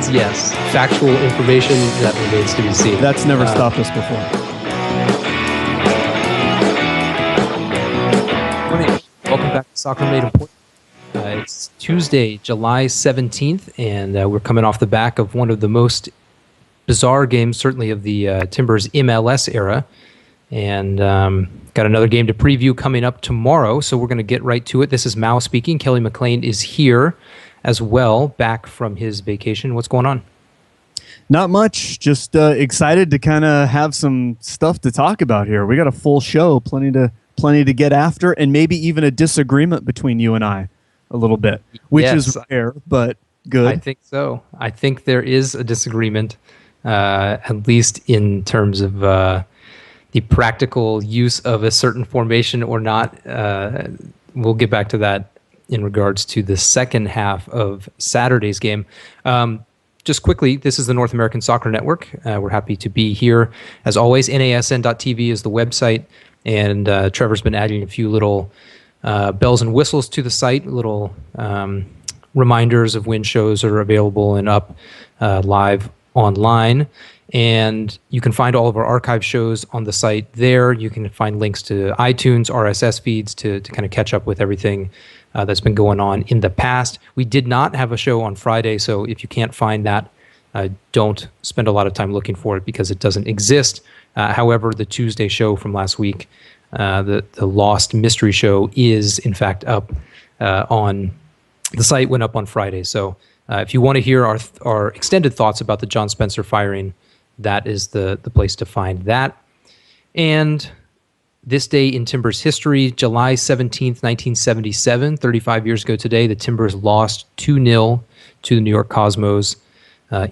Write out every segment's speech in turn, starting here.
is yes. Factual information, that remains to be seen. That's never stopped us before. Morning. Welcome back to Soccer Made Important. It's Tuesday, July 17th, and we're coming off the back of one of the most bizarre games, certainly of the Timbers MLS era. And got another game to preview coming up tomorrow, so we're going to get right to it. This is Mao speaking. Kelly McLean is here as well, back from his vacation. What's going on? Not much. Just excited to kind of have some stuff to talk about here. We got a full show, plenty to get after, and maybe even a disagreement between you and I a little bit, which is rare, but good. I think so. I think there is a disagreement, at least in terms of the practical use of a certain formation or not. We'll get back to that in regards to the second half of Saturday's game. Just quickly, this is the North American Soccer Network. We're happy to be here. As always, NASN.TV is the website, and Trevor's been adding a few little bells and whistles to the site, little reminders of when shows are available and up live online. And you can find all of our archive shows on the site there. You can find links to iTunes, RSS feeds to kind of catch up with everything that's been going on in the past. We did not have a show on Friday, so if you can't find that, don't spend a lot of time looking for it because it doesn't exist. However, the Tuesday show from last week, the Lost Mystery Show, is in fact up on the site. Went up on Friday. So if you want to hear our extended thoughts about the John Spencer firing, that is the place to find that. And this day in Timbers history, July 17th, 1977, 35 years ago today, the Timbers lost 2-0 to the New York Cosmos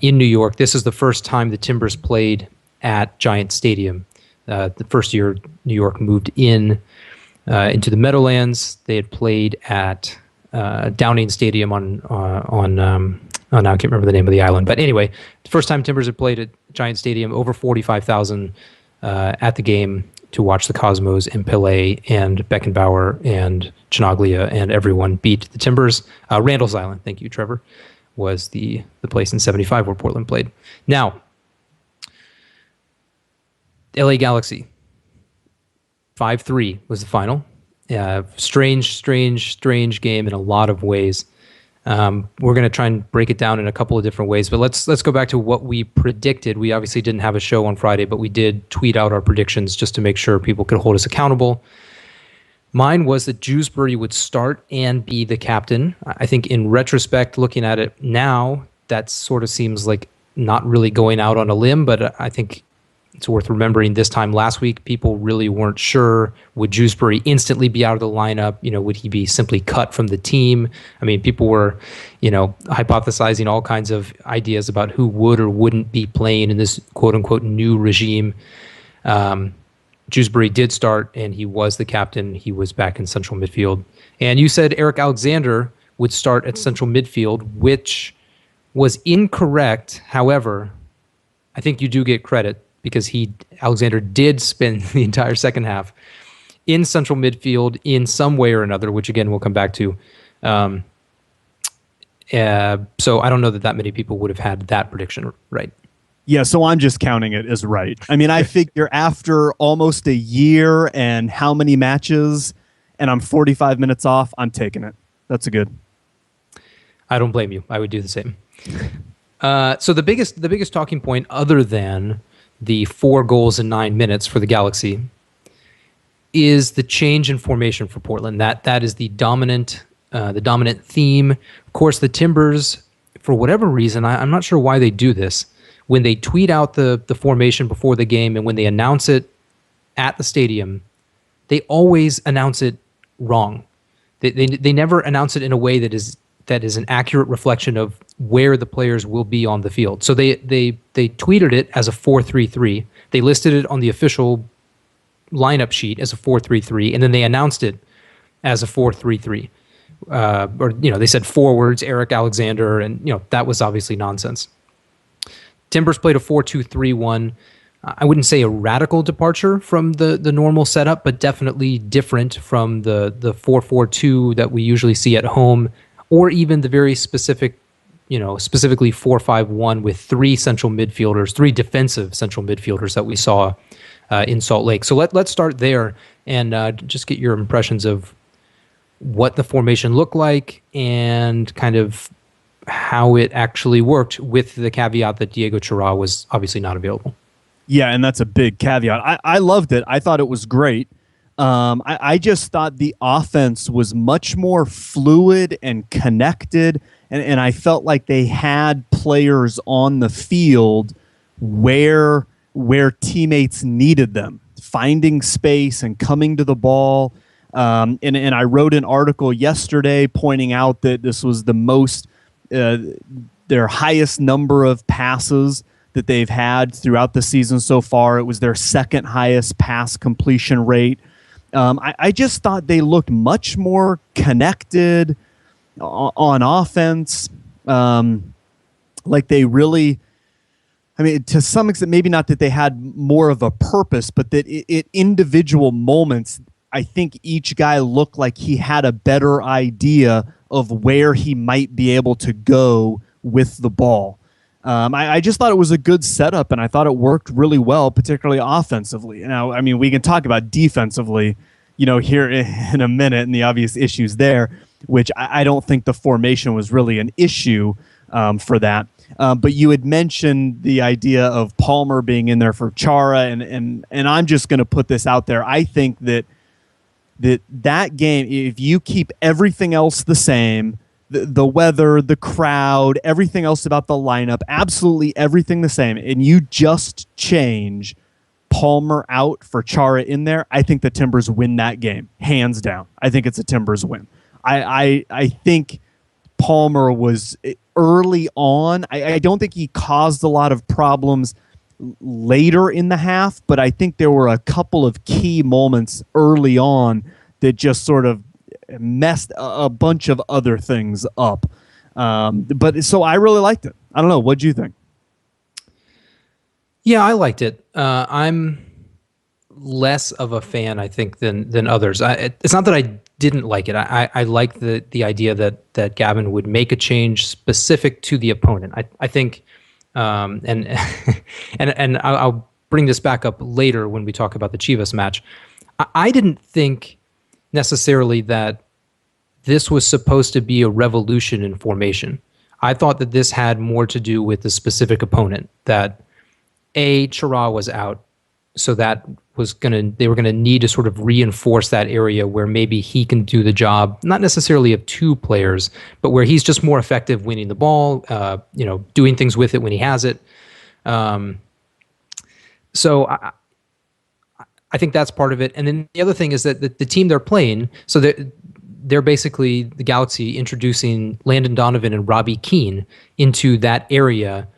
in New York. This is the first time the Timbers played at Giant Stadium. The first year New York moved into the Meadowlands, they had played at Downing Stadium on now I can't remember the name of the island. But anyway, the first time Timbers had played at Giant Stadium, over 45,000 at the game to watch the Cosmos and Pele and Beckenbauer and Chinaglia and everyone beat the Timbers. Randall's Island, thank you, Trevor, was the place in 75 where Portland played. Now, LA Galaxy, 5-3 was the final. Strange game in a lot of ways. We're going to try and break it down in a couple of different ways, but let's go back to what we predicted. We obviously didn't have a show on Friday, but we did tweet out our predictions just to make sure people could hold us accountable. Mine was that Dewsbury would start and be the captain. I think in retrospect, looking at it now, that sort of seems like not really going out on a limb, but I think it's worth remembering this time last week, people really weren't sure. Would Dewsbury instantly be out of the lineup? Would he be simply cut from the team? I mean, people were, hypothesizing all kinds of ideas about who would or wouldn't be playing in this quote-unquote new regime. Dewsbury did start, and he was the captain. He was back in central midfield. And you said Eric Alexander would start at central midfield, which was incorrect. However, I think you do get credit, because Alexander did spend the entire second half in central midfield in some way or another, which again we'll come back to. So I don't know that many people would have had that prediction right. Yeah, so I'm just counting it as right. I mean, I figure after almost a year and how many matches, and I'm 45 minutes off, I'm taking it. That's a good. I don't blame you. I would do the same. So the biggest talking point, other than the 4 goals in 9 minutes for the Galaxy, is the change in formation for Portland. That is the dominant theme. Of course, the Timbers, for whatever reason, I'm not sure why they do this. When they tweet out the formation before the game and when they announce it at the stadium, they always announce it wrong. They never announce it in a way that is an accurate reflection of where the players will be on the field. So they tweeted it as a 4-3-3. They listed it on the official lineup sheet as a 4-3-3, and then they announced it as a 4-3-3. They said forwards, Eric Alexander, and that was obviously nonsense. Timbers played a 4-2-3-1. I wouldn't say a radical departure from the normal setup, but definitely different from the 4-4-2 that we usually see at home, or even the very specific specifically 4-5-1 with three defensive central midfielders that we saw in Salt Lake. So let's start there and just get your impressions of what the formation looked like and kind of how it actually worked, with the caveat that Diego Chara was obviously not available. Yeah, and that's a big caveat. I loved it. I thought it was great. I just thought the offense was much more fluid and connected, and I felt like they had players on the field where teammates needed them, finding space and coming to the ball. And I wrote an article yesterday pointing out that this was the most their highest number of passes that they've had throughout the season so far. It was their second highest pass completion rate. I just thought they looked much more connected on offense. Like they really, I mean, to some extent, maybe not that they had more of a purpose, but that at individual moments, I think each guy looked like he had a better idea of where he might be able to go with the ball. I just thought it was a good setup, and I thought it worked really well, particularly offensively. Now, I mean, we can talk about defensively, here in a minute, and the obvious issues there, which I don't think the formation was really an issue for that. But you had mentioned the idea of Palmer being in there for Chara, and I'm just going to put this out there. I think that game, if you keep everything else the same, the weather, the crowd, everything else about the lineup, absolutely everything the same, and you just change Palmer out for Chara in there, I think the Timbers win that game, hands down. I think it's a Timbers win. I think Palmer was early on. I don't think he caused a lot of problems later in the half, but I think there were a couple of key moments early on that just sort of messed a bunch of other things up. But so I really liked it. I don't know. What'd you think? Yeah, I liked it. I'm less of a fan, I think, than others. It's not that I didn't like it. I like the idea that Gavin would make a change specific to the opponent. I think, and I'll bring this back up later when we talk about the Chivas match. I didn't think necessarily that this was supposed to be a revolution in formation. I thought that this had more to do with the specific opponent, that Chara was out, so that they were gonna need to sort of reinforce that area where maybe he can do the job, not necessarily of two players, but where he's just more effective winning the ball, doing things with it when he has it. So I think that's part of it. And then the other thing is that the team they're playing, so they're basically the Galaxy introducing Landon Donovan and Robbie Keane into that area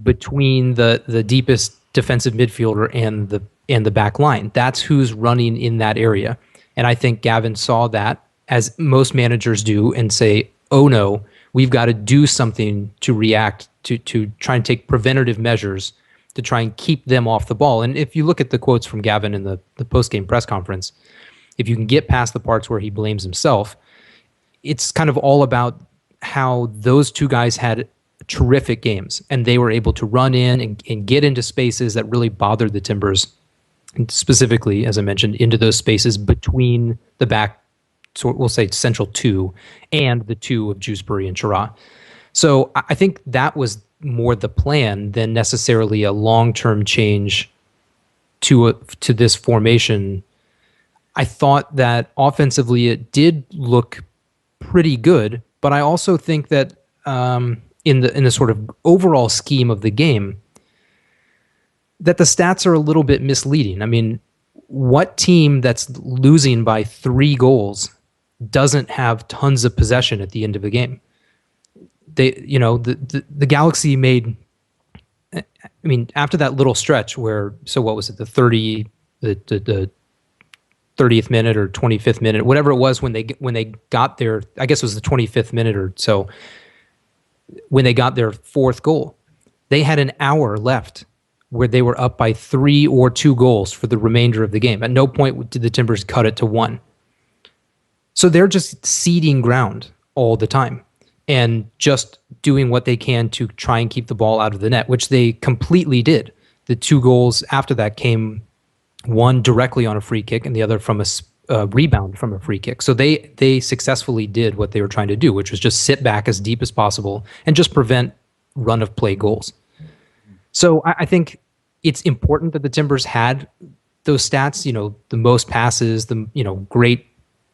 between the deepest defensive midfielder and the back line. That's who's running in that area. And I think Gavin saw that, as most managers do, and say, oh no, we've got to do something to react, to try and take preventative measures to try and keep them off the ball. And if you look at the quotes from Gavin in the post-game press conference, if you can get past the parts where he blames himself, it's kind of all about how those two guys had terrific games, and they were able to run in and get into spaces that really bothered the Timbers, and specifically, as I mentioned, into those spaces between the back, so we'll say central two, and the two of Jewsbury and Chara. So I think that was more the plan than necessarily a long-term change to this formation. I thought that offensively it did look pretty good, but I also think that in the sort of overall scheme of the game, that the stats are a little bit misleading. I mean, what team that's losing by 3 goals doesn't have tons of possession at the end of the game? The Galaxy made, I mean, after that little stretch where, so what was it, the 30th minute or 25th minute, whatever it was, when they got their, I guess it was the 25th minute or so, when they got their 4th goal, they had an hour left where they were up by 3 or 2 goals for the remainder of the game. At no point did the Timbers cut it to 1. So they're just ceding ground all the time. and just doing what they can to try and keep the ball out of the net, which they completely did. The 2 goals after that came, one directly on a free kick and the other from a rebound from a free kick. So they successfully did what they were trying to do, which was just sit back as deep as possible and just prevent run of play goals. So I think it's important that the Timbers had those stats, the most passes, the great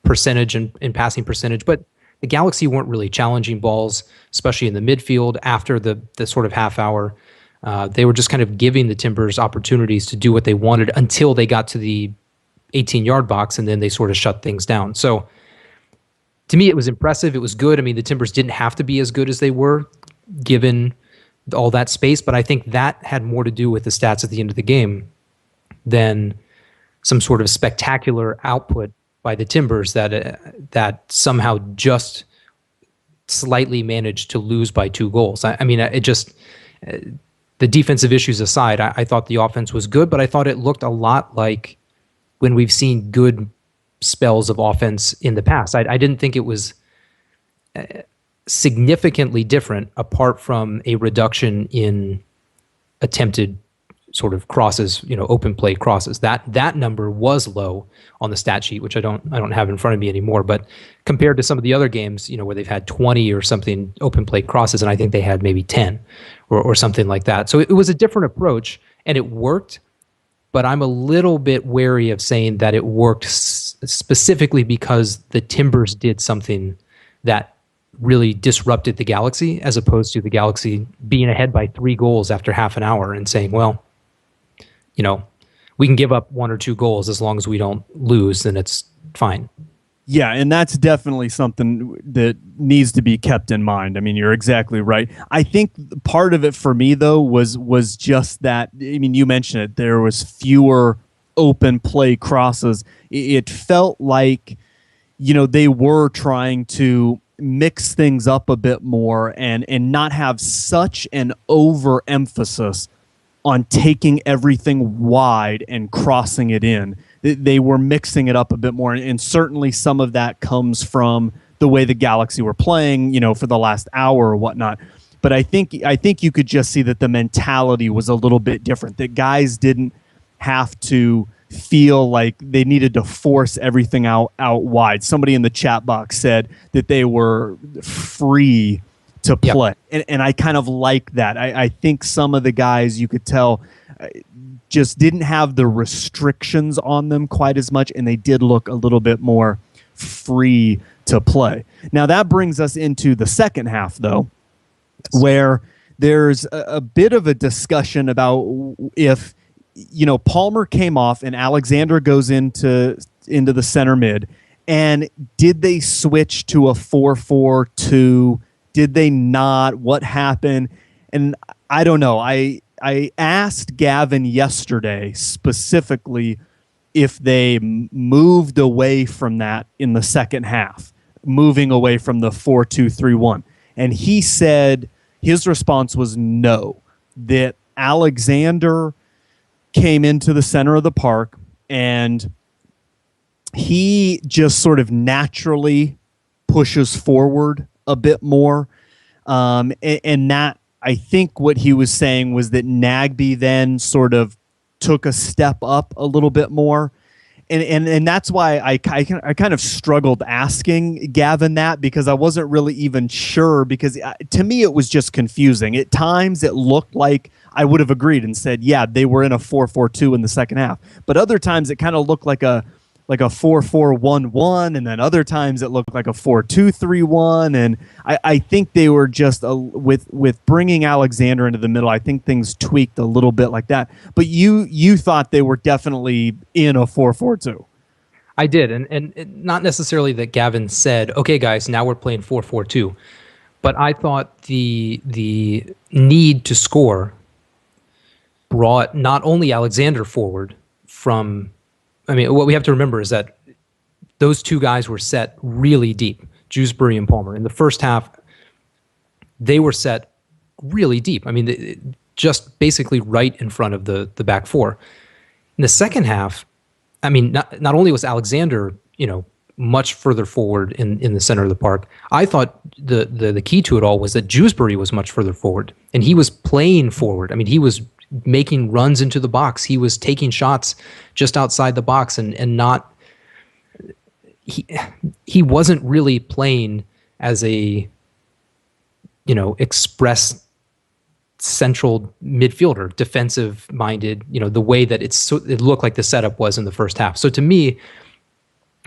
percentage in passing percentage, but the Galaxy weren't really challenging balls, especially in the midfield after the sort of half hour. They were just kind of giving the Timbers opportunities to do what they wanted until they got to the 18-yard box, and then they sort of shut things down. So to me, it was impressive. It was good. I mean, the Timbers didn't have to be as good as they were given all that space, but I think that had more to do with the stats at the end of the game than some sort of spectacular output by the Timbers that somehow just slightly managed to lose by 2 goals. I mean, it just, the defensive issues aside, I thought the offense was good, but I thought it looked a lot like when we've seen good spells of offense in the past. I didn't think it was significantly different apart from a reduction in attempted sort of crosses, open play crosses. That number was low on the stat sheet, which I don't have in front of me anymore. But compared to some of the other games, where they've had 20 or something open play crosses, and I think they had maybe 10 or something like that. So it was a different approach, and it worked. But I'm a little bit wary of saying that it worked specifically because the Timbers did something that really disrupted the Galaxy, as opposed to the Galaxy being ahead by 3 goals after half an hour and saying, well, we can give up 1 or 2 goals as long as we don't lose, then it's fine. Yeah, and that's definitely something that needs to be kept in mind. I mean, you're exactly right. I think part of it for me, though, was just that, I mean, you mentioned it, there was fewer open play crosses. It felt like, they were trying to mix things up a bit more and not have such an overemphasis on taking everything wide and crossing it in. They were mixing it up a bit more, and certainly some of that comes from the way the Galaxy were playing, for the last hour or whatnot. But I think you could just see that the mentality was a little bit different. That guys didn't have to feel like they needed to force everything out wide. Somebody in the chat box said that they were free to play. Yep. And I kind of like that. I think some of the guys, you could tell, just didn't have the restrictions on them quite as much, and they did look a little bit more free to play. Now, that brings us into the second half, though, where there's a bit of a discussion about if, Palmer came off and Alexander goes into the center mid, and did they switch to a 4-4-2? Did they not? What happened? And I don't know. I asked Gavin yesterday specifically if they moved away from that in the second half, moving away from the 4-2-3-1. And he said his response was no, that Alexander came into the center of the park and he just sort of naturally pushes forward a bit more. And that, I think what he was saying was that Nagbe then sort of took a step up a little bit more. And that's why I kind of struggled asking Gavin that, because I wasn't really even sure, because to me it was just confusing. At times it looked like I would have agreed and said, yeah, they were in a 4-4-2 in the second half. But other times it kind of looked like a 4-4-1-1, and then other times it looked like a 4-2-3-1. And I think they were just with bringing Alexander into the middle, I think things tweaked a little bit like that. But you thought they were definitely in a 4-4-2. I did, and not necessarily that Gavin said, okay, guys, now we're playing 4-4-2. But I thought the need to score brought not only Alexander forward from... I mean, what we have to remember is that those 2 guys were set really deep, Jewsbury and Palmer. In the first half, they were set really deep. I mean, just basically right in front of the back 4. In the second half, I mean, not only was Alexander, much further forward in the center of the park. I thought the key to it all was that Jewsbury was much further forward, and he was playing forward. I mean, he was making runs into the box. He was taking shots just outside the box, and not he wasn't really playing as a express central midfielder, defensive minded, the way that it looked like the setup was in the first half. So to me,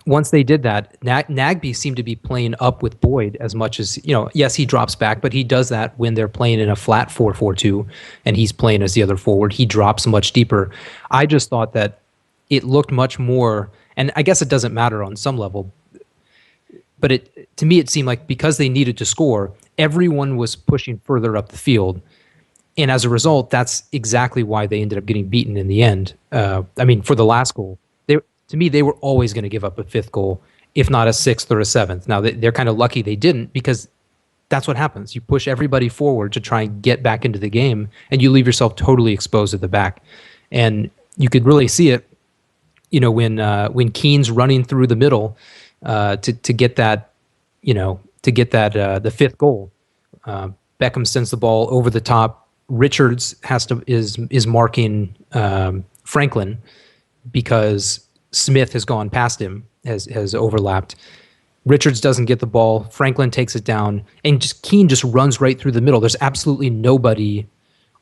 once they did that, Nagbe seemed to be playing up with Boyd as much as, yes, he drops back, but he does that when they're playing in a flat 4-4-2 and he's playing as the other forward. He drops much deeper. I just thought that it looked much more, and I guess it doesn't matter on some level, but to me, it seemed like because they needed to score, everyone was pushing further up the field. And as a result, that's exactly why they ended up getting beaten in the end. For the last goal, to me, they were always going to give up a fifth goal, if not a sixth or a seventh. Now, they're kind of lucky they didn't, because that's what happens. You push everybody forward to try and get back into the game, and you leave yourself totally exposed at the back. And you could really see it, when Keane's running through the middle to get that, the fifth goal. Beckham sends the ball over the top. Richards is marking Franklin because Smith has gone past him, has overlapped. Richards doesn't get the ball. Franklin takes it down, and Keane just runs right through the middle. There's absolutely nobody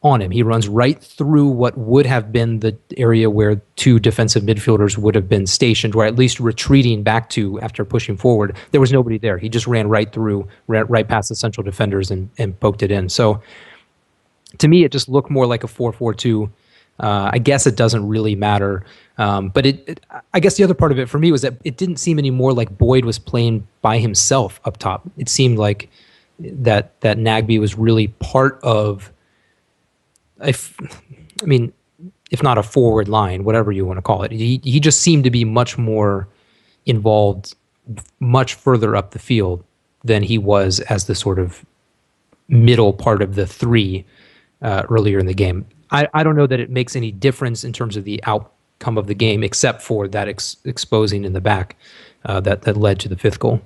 on him. He runs right through what would have been the area where two defensive midfielders would have been stationed, or at least retreating back to after pushing forward. There was nobody there. He just ran right through, right past the central defenders and poked it in. So to me, it just looked more like a 4-4-2. I guess it doesn't really matter. But I guess the other part of it for me was that it didn't seem any more like Boyd was playing by himself up top. It seemed like that Nagbe was really part of, if not a forward line, whatever you want to call it. He just seemed to be much more involved, much further up the field than he was as the sort of middle part of the three earlier in the game. I don't know that it makes any difference in terms of the outcome of the game, except for that exposing in the back that led to the fifth goal.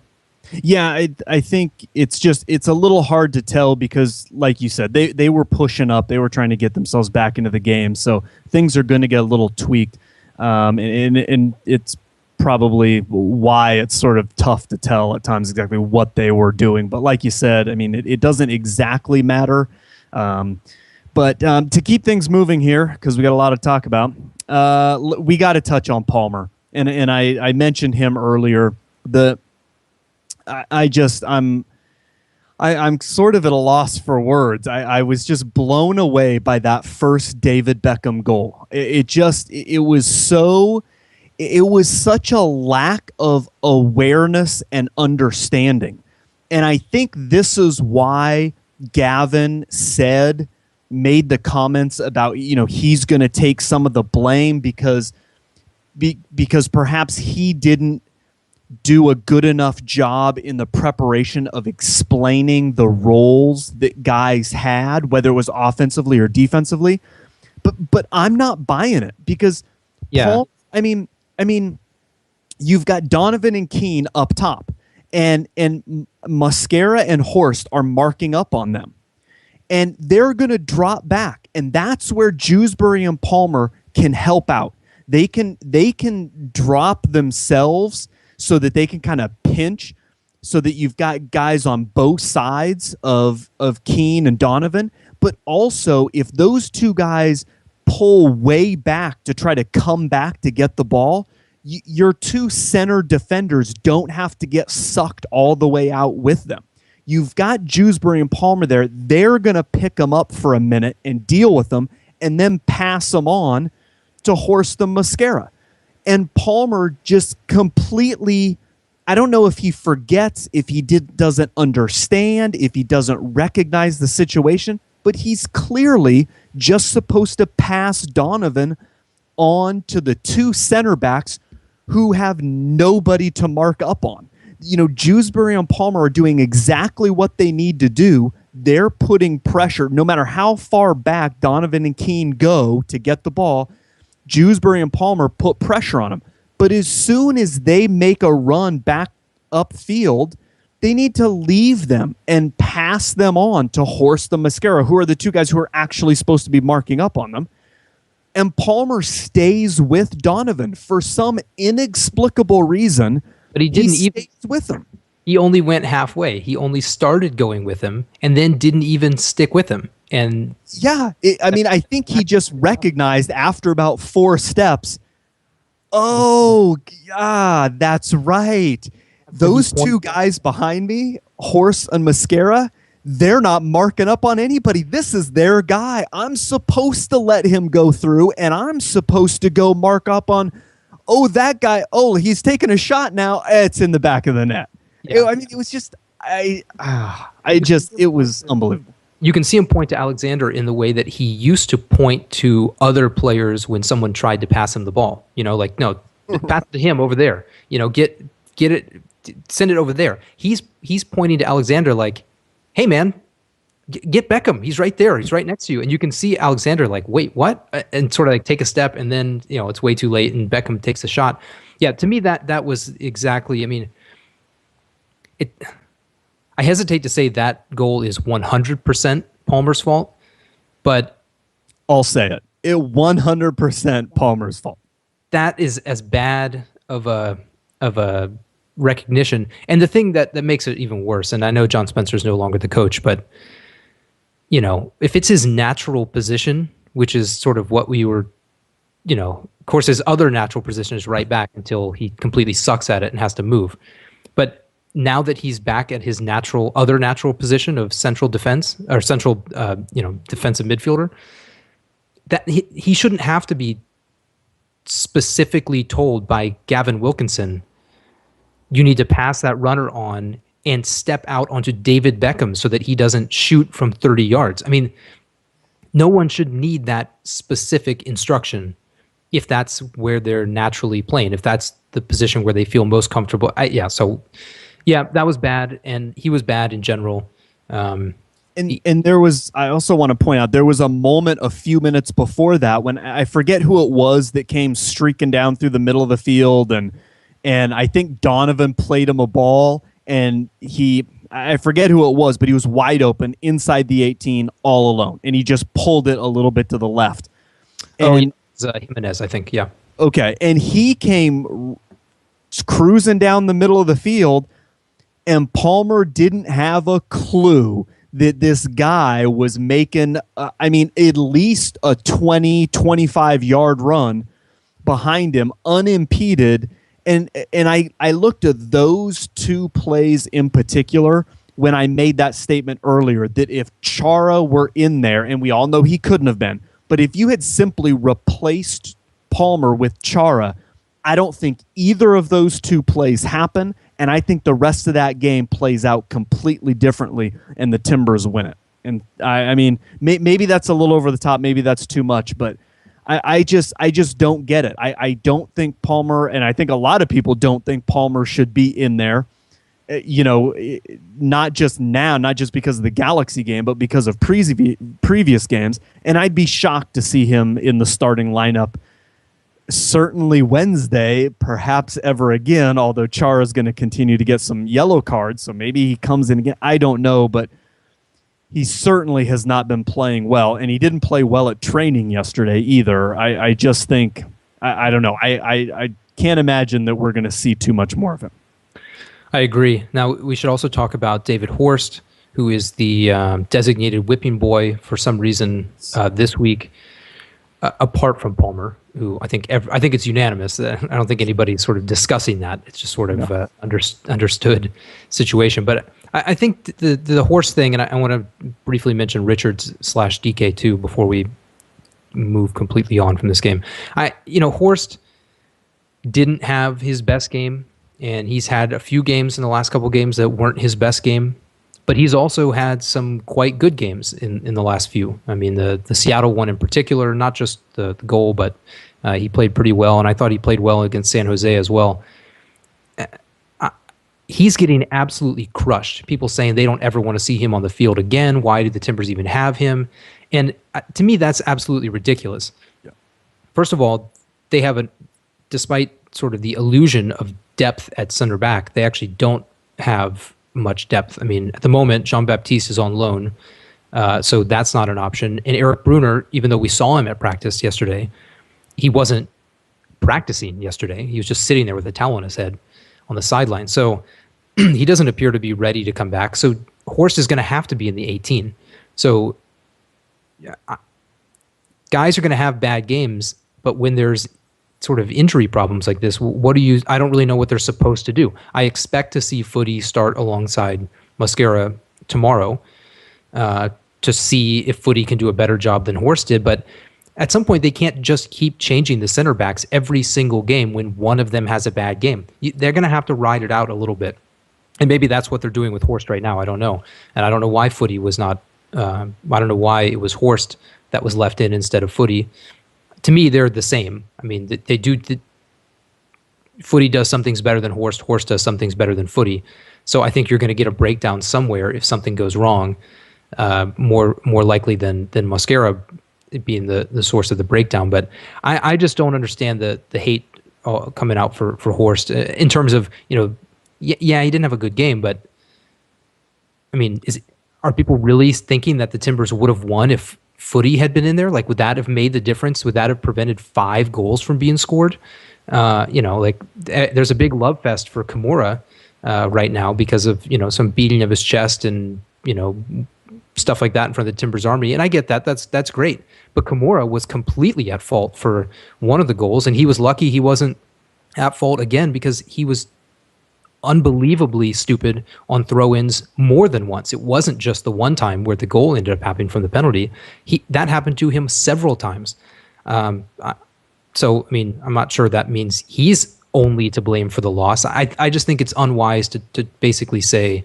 Yeah, I think it's a little hard to tell because, like you said, they were pushing up. They were trying to get themselves back into the game. So things are going to get a little tweaked. And it's probably why it's sort of tough to tell at times exactly what they were doing. But like you said, it doesn't exactly matter. But to keep things moving here, because we got a lot to talk about, we got to touch on Palmer. And I mentioned him earlier. I'm sort of at a loss for words. I was just blown away by that first David Beckham goal. It was such a lack of awareness and understanding. And I think this is why Gavin made the comments about, he's going to take some of the blame because perhaps he didn't do a good enough job in the preparation of explaining the roles that guys had, whether it was offensively or defensively. But I'm not buying it because Paul, you've got Donovan and Keane up top, and Mascara and Horst are marking up on them. And they're going to drop back, and that's where Jewsbury and Palmer can help out. They can drop themselves so that they can kind of pinch, so that you've got guys on both sides of Keane and Donovan. But also, if those two guys pull way back to try to come back to get the ball, your two center defenders don't have to get sucked all the way out with them. You've got Jewsbury and Palmer there. They're going to pick them up for a minute and deal with them and then pass them on to Horst and Mascara. And Palmer just completely, I don't know if he forgets, if he doesn't understand, if he doesn't recognize the situation, but he's clearly just supposed to pass Donovan on to the two center backs who have nobody to mark up on. Jewsbury and Palmer are doing exactly what they need to do. They're putting pressure, no matter how far back Donovan and Keane go to get the ball. Jewsbury and Palmer put pressure on him. But as soon as they make a run back upfield, they need to leave them and pass them on to Horst and Mascara, who are the two guys who are actually supposed to be marking up on them. And Palmer stays with Donovan for some inexplicable reason. But he didn't stays with him. He only went halfway. He only started going with him and then didn't even stick with him. And yeah, I think he just recognized after about 4 steps, oh, yeah, that's right. Those two guys behind me, Horst and Mascara, they're not marking up on anybody. This is their guy. I'm supposed to let him go through, and I'm supposed to go mark up on, oh, that guy, oh, he's taking a shot now. It's in the back of the net. Yeah. It was just, it was unbelievable. You can see him point to Alexander in the way that he used to point to other players when someone tried to pass him the ball. No, pass it to him over there. Get it. Send it over there. He's pointing to Alexander like, hey, man, get Beckham. He's right there. He's right next to you. And you can see Alexander like, wait, what? And sort of like take a step, and then, it's way too late, and Beckham takes a shot. Yeah, to me, that was exactly, I hesitate to say that goal is 100% Palmer's fault, but I'll say it. It 100% Palmer's fault. That is as bad of a recognition. And the thing that makes it even worse, and I know John Spencer is no longer the coach, but if it's his natural position, which is sort of what we were, of course his other natural position is right back until he completely sucks at it and has to move. But now that he's back at his other natural position of central defense or central, defensive midfielder, that he shouldn't have to be specifically told by Gavin Wilkinson, you need to pass that runner on and step out onto David Beckham so that he doesn't shoot from 30 yards. No one should need that specific instruction if that's where they're naturally playing, if that's the position where they feel most comfortable. That was bad, and he was bad in general. And there was, I also want to point out, there was a moment a few minutes before that when I forget who it was that came streaking down through the middle of the field, and I think Donovan played him a ball, and I forget who it was, but he was wide open inside the 18 all alone, and he just pulled it a little bit to the left. And Jimenez, I think, yeah. Okay, and he came cruising down the middle of the field, and Palmer didn't have a clue that this guy was making, at least a 20, 25-yard run behind him, unimpeded. And I looked at those two plays in particular when I made that statement earlier that if Chara were in there, and we all know he couldn't have been, but if you had simply replaced Palmer with Chara, I don't think either of those two plays happen, and I think the rest of that game plays out completely differently, and the Timbers win it. And maybe that's a little over the top, maybe that's too much, but I just don't get it. I don't think Palmer, and I think a lot of people don't think Palmer should be in there. Not just now, not just because of the Galaxy game, but because of previous games. And I'd be shocked to see him in the starting lineup. Certainly Wednesday, perhaps ever again, although Chara's going to continue to get some yellow cards, so maybe he comes in again. I don't know, but he certainly has not been playing well, and he didn't play well at training yesterday either. I just think, I don't know. I can't imagine that we're going to see too much more of him. I agree. Now, we should also talk about David Horst, who is the designated whipping boy for some reason this week, apart from Palmer, who I think it's unanimous. I don't think anybody's sort of discussing that. It's just sort of understood situation. But I think the Horst thing, and I want to briefly mention Richards/DK too before we move completely on from this game. Horst didn't have his best game, and he's had a few games in the last couple of games that weren't his best game. But he's also had some quite good games in the last few. The Seattle one in particular, not just the goal, but he played pretty well, and I thought he played well against San Jose as well. He's getting absolutely crushed. People saying they don't ever want to see him on the field again. Why did the Timbers even have him? And to me, that's absolutely ridiculous. Yeah. First of all, they haven't, despite sort of the illusion of depth at center back. They actually don't have much depth. I mean, at the moment, Jean-Baptiste is on loan, so that's not an option. And Eric Brunner, even though we saw him at practice yesterday, he wasn't practicing yesterday. He was just sitting there with a towel on his head on the sideline. So he doesn't appear to be ready to come back. So Horst is going to have to be in the 18. So guys are going to have bad games, but when there's sort of injury problems like this, I don't really know what they're supposed to do. I expect to see Footy start alongside Mosquera tomorrow to see if Footy can do a better job than Horst did. But at some point, they can't just keep changing the center backs every single game when one of them has a bad game. They're going to have to ride it out a little bit. And maybe that's what they're doing with Horst right now. I don't know. And I don't know why Footy was not, I don't know why it was Horst that was left in instead of Footy. To me, they're the same. I mean, they do. Footy does some things better than Horst. Horst does some things better than Footy. So I think you're going to get a breakdown somewhere if something goes wrong, more likely than Mosquera being the source of the breakdown. But I just don't understand the hate coming out for Horst in terms of, yeah, he didn't have a good game, but I mean, are people really thinking that the Timbers would have won if Footy had been in there? Like, would that have made the difference? Would that have prevented 5 goals from being scored? There's a big love fest for Kimura right now because of, some beating of his chest and, stuff like that in front of the Timbers Army. And I get that. That's great. But Kimura was completely at fault for one of the goals, and he was lucky he wasn't at fault again because he was unbelievably stupid on throw-ins more than once. It wasn't just the one time where the goal ended up happening from the penalty. That happened to him several times. So, I mean, I'm not sure that means he's only to blame for the loss. I just think it's unwise to basically say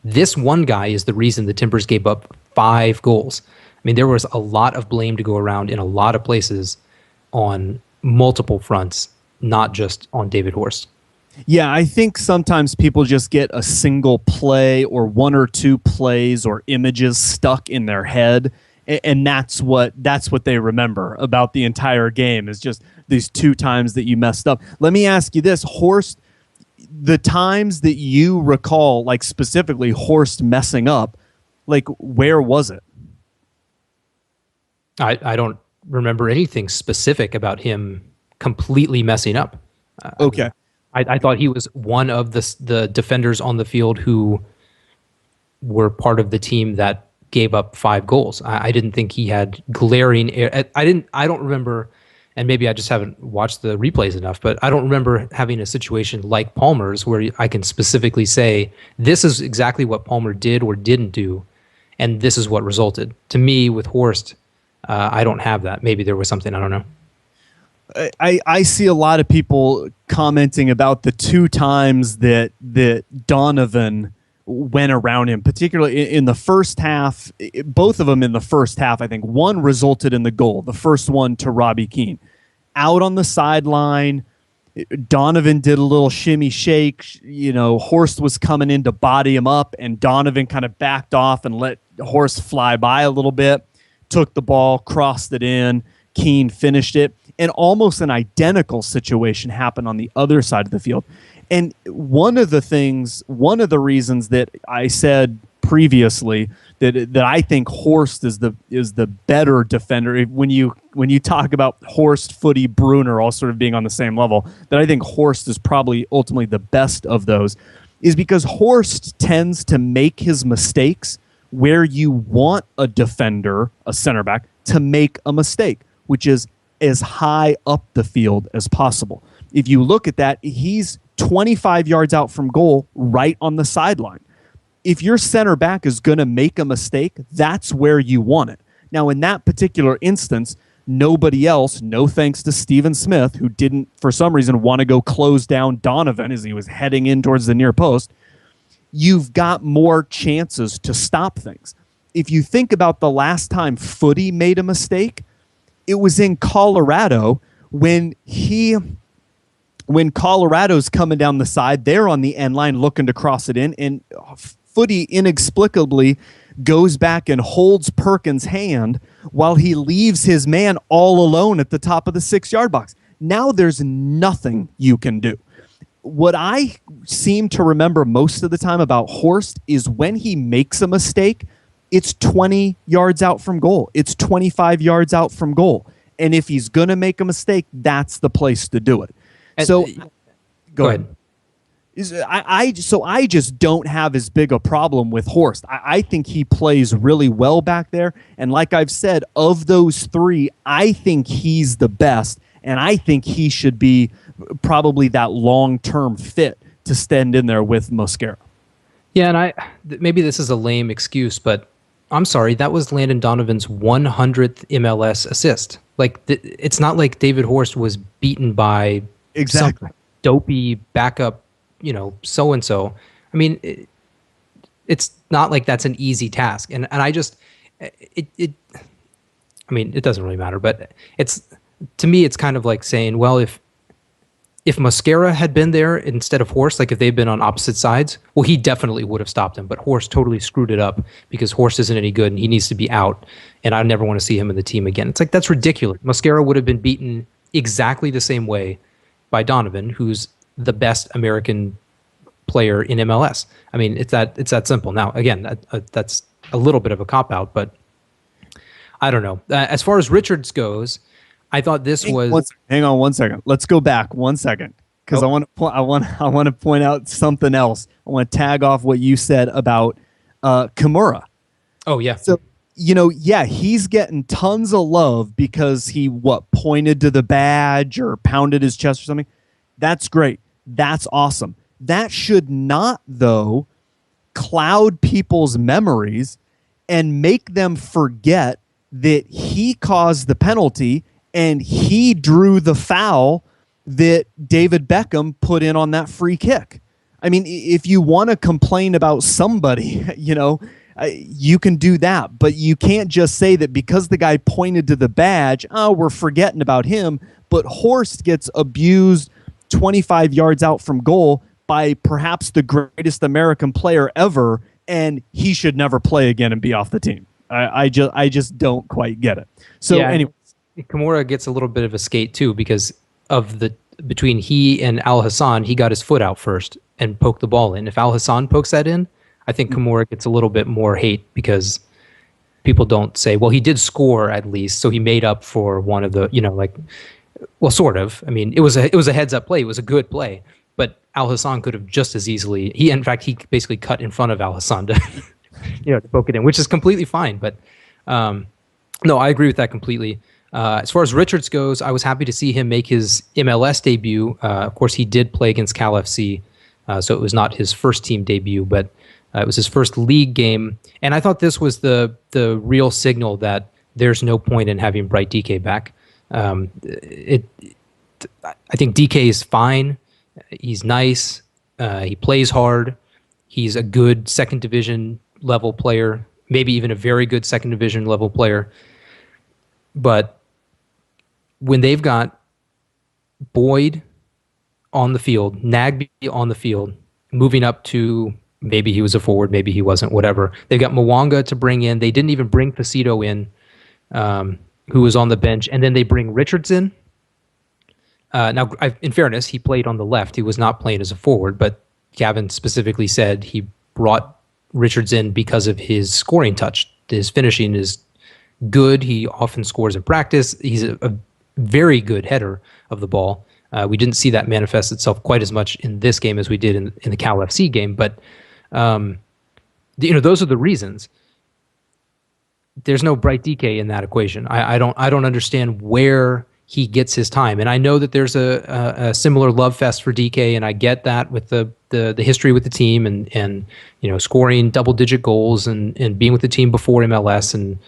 this one guy is the reason the Timbers gave up 5 goals. I mean, there was a lot of blame to go around in a lot of places on multiple fronts, not just on David Horst. Yeah, I think sometimes people just get a single play or 1 or 2 plays or images stuck in their head, and that's what they remember about the entire game is just these 2 times that you messed up. Let me ask you this, Horst, the times that you recall, like specifically Horst messing up, like where was it? I don't remember anything specific about him completely messing up. Okay. I thought he was one of the defenders on the field who were part of the team that gave up 5 goals. I didn't think he had glaring. I don't remember, and maybe I just haven't watched the replays enough, but I don't remember having a situation like Palmer's where I can specifically say this is exactly what Palmer did or didn't do, and this is what resulted. To me, with Horst, I don't have that. Maybe there was something, I don't know. I see a lot of people commenting about the 2 times that Donovan went around him, particularly in the first half. Both of them in the first half, I think. One resulted in the goal, the first one to Robbie Keane. Out on the sideline, Donovan did a little shimmy shake. Horst was coming in to body him up, and Donovan kind of backed off and let Horst fly by a little bit, took the ball, crossed it in. Keane finished it. And almost an identical situation happened on the other side of the field. And one of the reasons that I said previously that I think Horst is the better defender, when you talk about Horst, Footy, Brunner all sort of being on the same level, that I think Horst is probably ultimately the best of those, is because Horst tends to make his mistakes where you want a defender, a center back, to make a mistake, which is as high up the field as possible. If you look at that, he's 25 yards out from goal, right on the sideline. If your center back is going to make a mistake, that's where you want it. Now, in that particular instance, nobody else, no thanks to Stephen Smith, who didn't, for some reason, want to go close down Donovan as he was heading in towards the near post, you've got more chances to stop things. If you think about the last time Footy made a mistake, it was in Colorado when Colorado's coming down the side, they're on the end line looking to cross it in, and Footy inexplicably goes back and holds Perkins' hand while he leaves his man all alone at the top of the 6-yard box. Now there's nothing you can do. What I seem to remember most of the time about Horst is when he makes a mistake, it's 20 yards out from goal. It's 25 yards out from goal. And if he's going to make a mistake, that's the place to do it. So go ahead. I just don't have as big a problem with Horst. I think he plays really well back there. And like I've said, of those three, I think he's the best. And I think he should be probably that long-term fit to stand in there with Mosquera. Yeah, and maybe this is a lame excuse, but I'm sorry, that was Landon Donovan's 100th MLS assist. Like, it's not like David Horst was beaten by some dopey backup, so-and-so. I mean, it's not like that's an easy task. And I just, I mean, it doesn't really matter, but to me, it's kind of like saying, well, if Mosquera had been there instead of Horst, like if they'd been on opposite sides, well, he definitely would have stopped him. But Horst totally screwed it up because Horst isn't any good and he needs to be out. And I never want to see him in the team again. It's like, that's ridiculous. Mosquera would have been beaten exactly the same way by Donovan, who's the best American player in MLS. I mean, it's that simple. Now, again, that's a little bit of a cop-out, but I don't know. As far as Richards goes, I thought this was. Hang on 1 second. Let's go back 1 second because I want to point out something else. I want to tag off what you said about Kimura. Oh yeah. So he's getting tons of love because he pointed to the badge or pounded his chest or something. That's great. That's awesome. That should not, though, cloud people's memories and make them forget that he caused the penalty and he drew the foul that David Beckham put in on that free kick. I mean, if you want to complain about somebody, you can do that. But you can't just say that because the guy pointed to the badge, we're forgetting about him. But Horst gets abused 25 yards out from goal by perhaps the greatest American player ever, and he should never play again and be off the team. I just don't quite get it. So anyway. Kimura gets a little bit of a skate too because of between he and Al Hassan, he got his foot out first and poked the ball in. If Al Hassan pokes that in, I think Kimura gets a little bit more hate because people don't say, well, he did score at least, so he made up for one of the, sort of. I mean, it was a heads up play. It was a good play, but Al Hassan could have just as easily. He basically cut in front of Al Hassan to, to poke it in, which is completely fine. But no, I agree with that completely. As far as Richards goes, I was happy to see him make his MLS debut. Of course, he did play against Cal FC, so it was not his first team debut, but it was his first league game. And I thought this was the real signal that there's no point in having Bright DK back. I think DK is fine. He's nice. He plays hard. He's a good second division level player, maybe even a very good second division level player. But when they've got Boyd on the field, Nagby on the field, moving up to maybe he was a forward, maybe he wasn't, whatever. They've got Mwanga to bring in. They didn't even bring Faceto in, who was on the bench, and then they bring Richards in. Now, in fairness, he played on the left. He was not playing as a forward, but Gavin specifically said he brought Richards in because of his scoring touch. His finishing is good. He often scores in practice. He's a very good header of the ball. We didn't see that manifest itself quite as much in this game as we did in the Cal FC game, but those are the reasons. There's no Bright DK in that equation. I don't understand where he gets his time, and I know that there's a similar love fest for DK, and I get that with the history with the team and scoring double-digit goals and being with the team before MLS and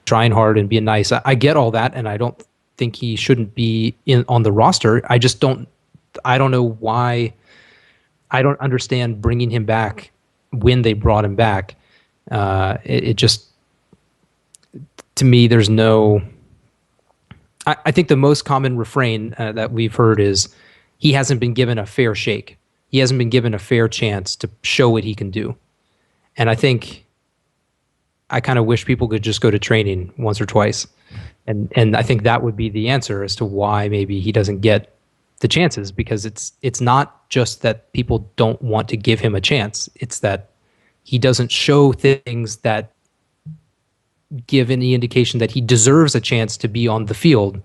trying hard and being nice. I get all that, and I don't think he shouldn't be on the roster. I don't know why. I don't understand bringing him back when they brought him back. It just, to me, there's no. I think the most common refrain that we've heard is he hasn't been given a fair shake. He hasn't been given a fair chance to show what he can do. And I think I kind of wish people could just go to training once or twice. And I think that would be the answer as to why maybe he doesn't get the chances, because it's not just that people don't want to give him a chance. It's that he doesn't show things that give any indication that he deserves a chance to be on the field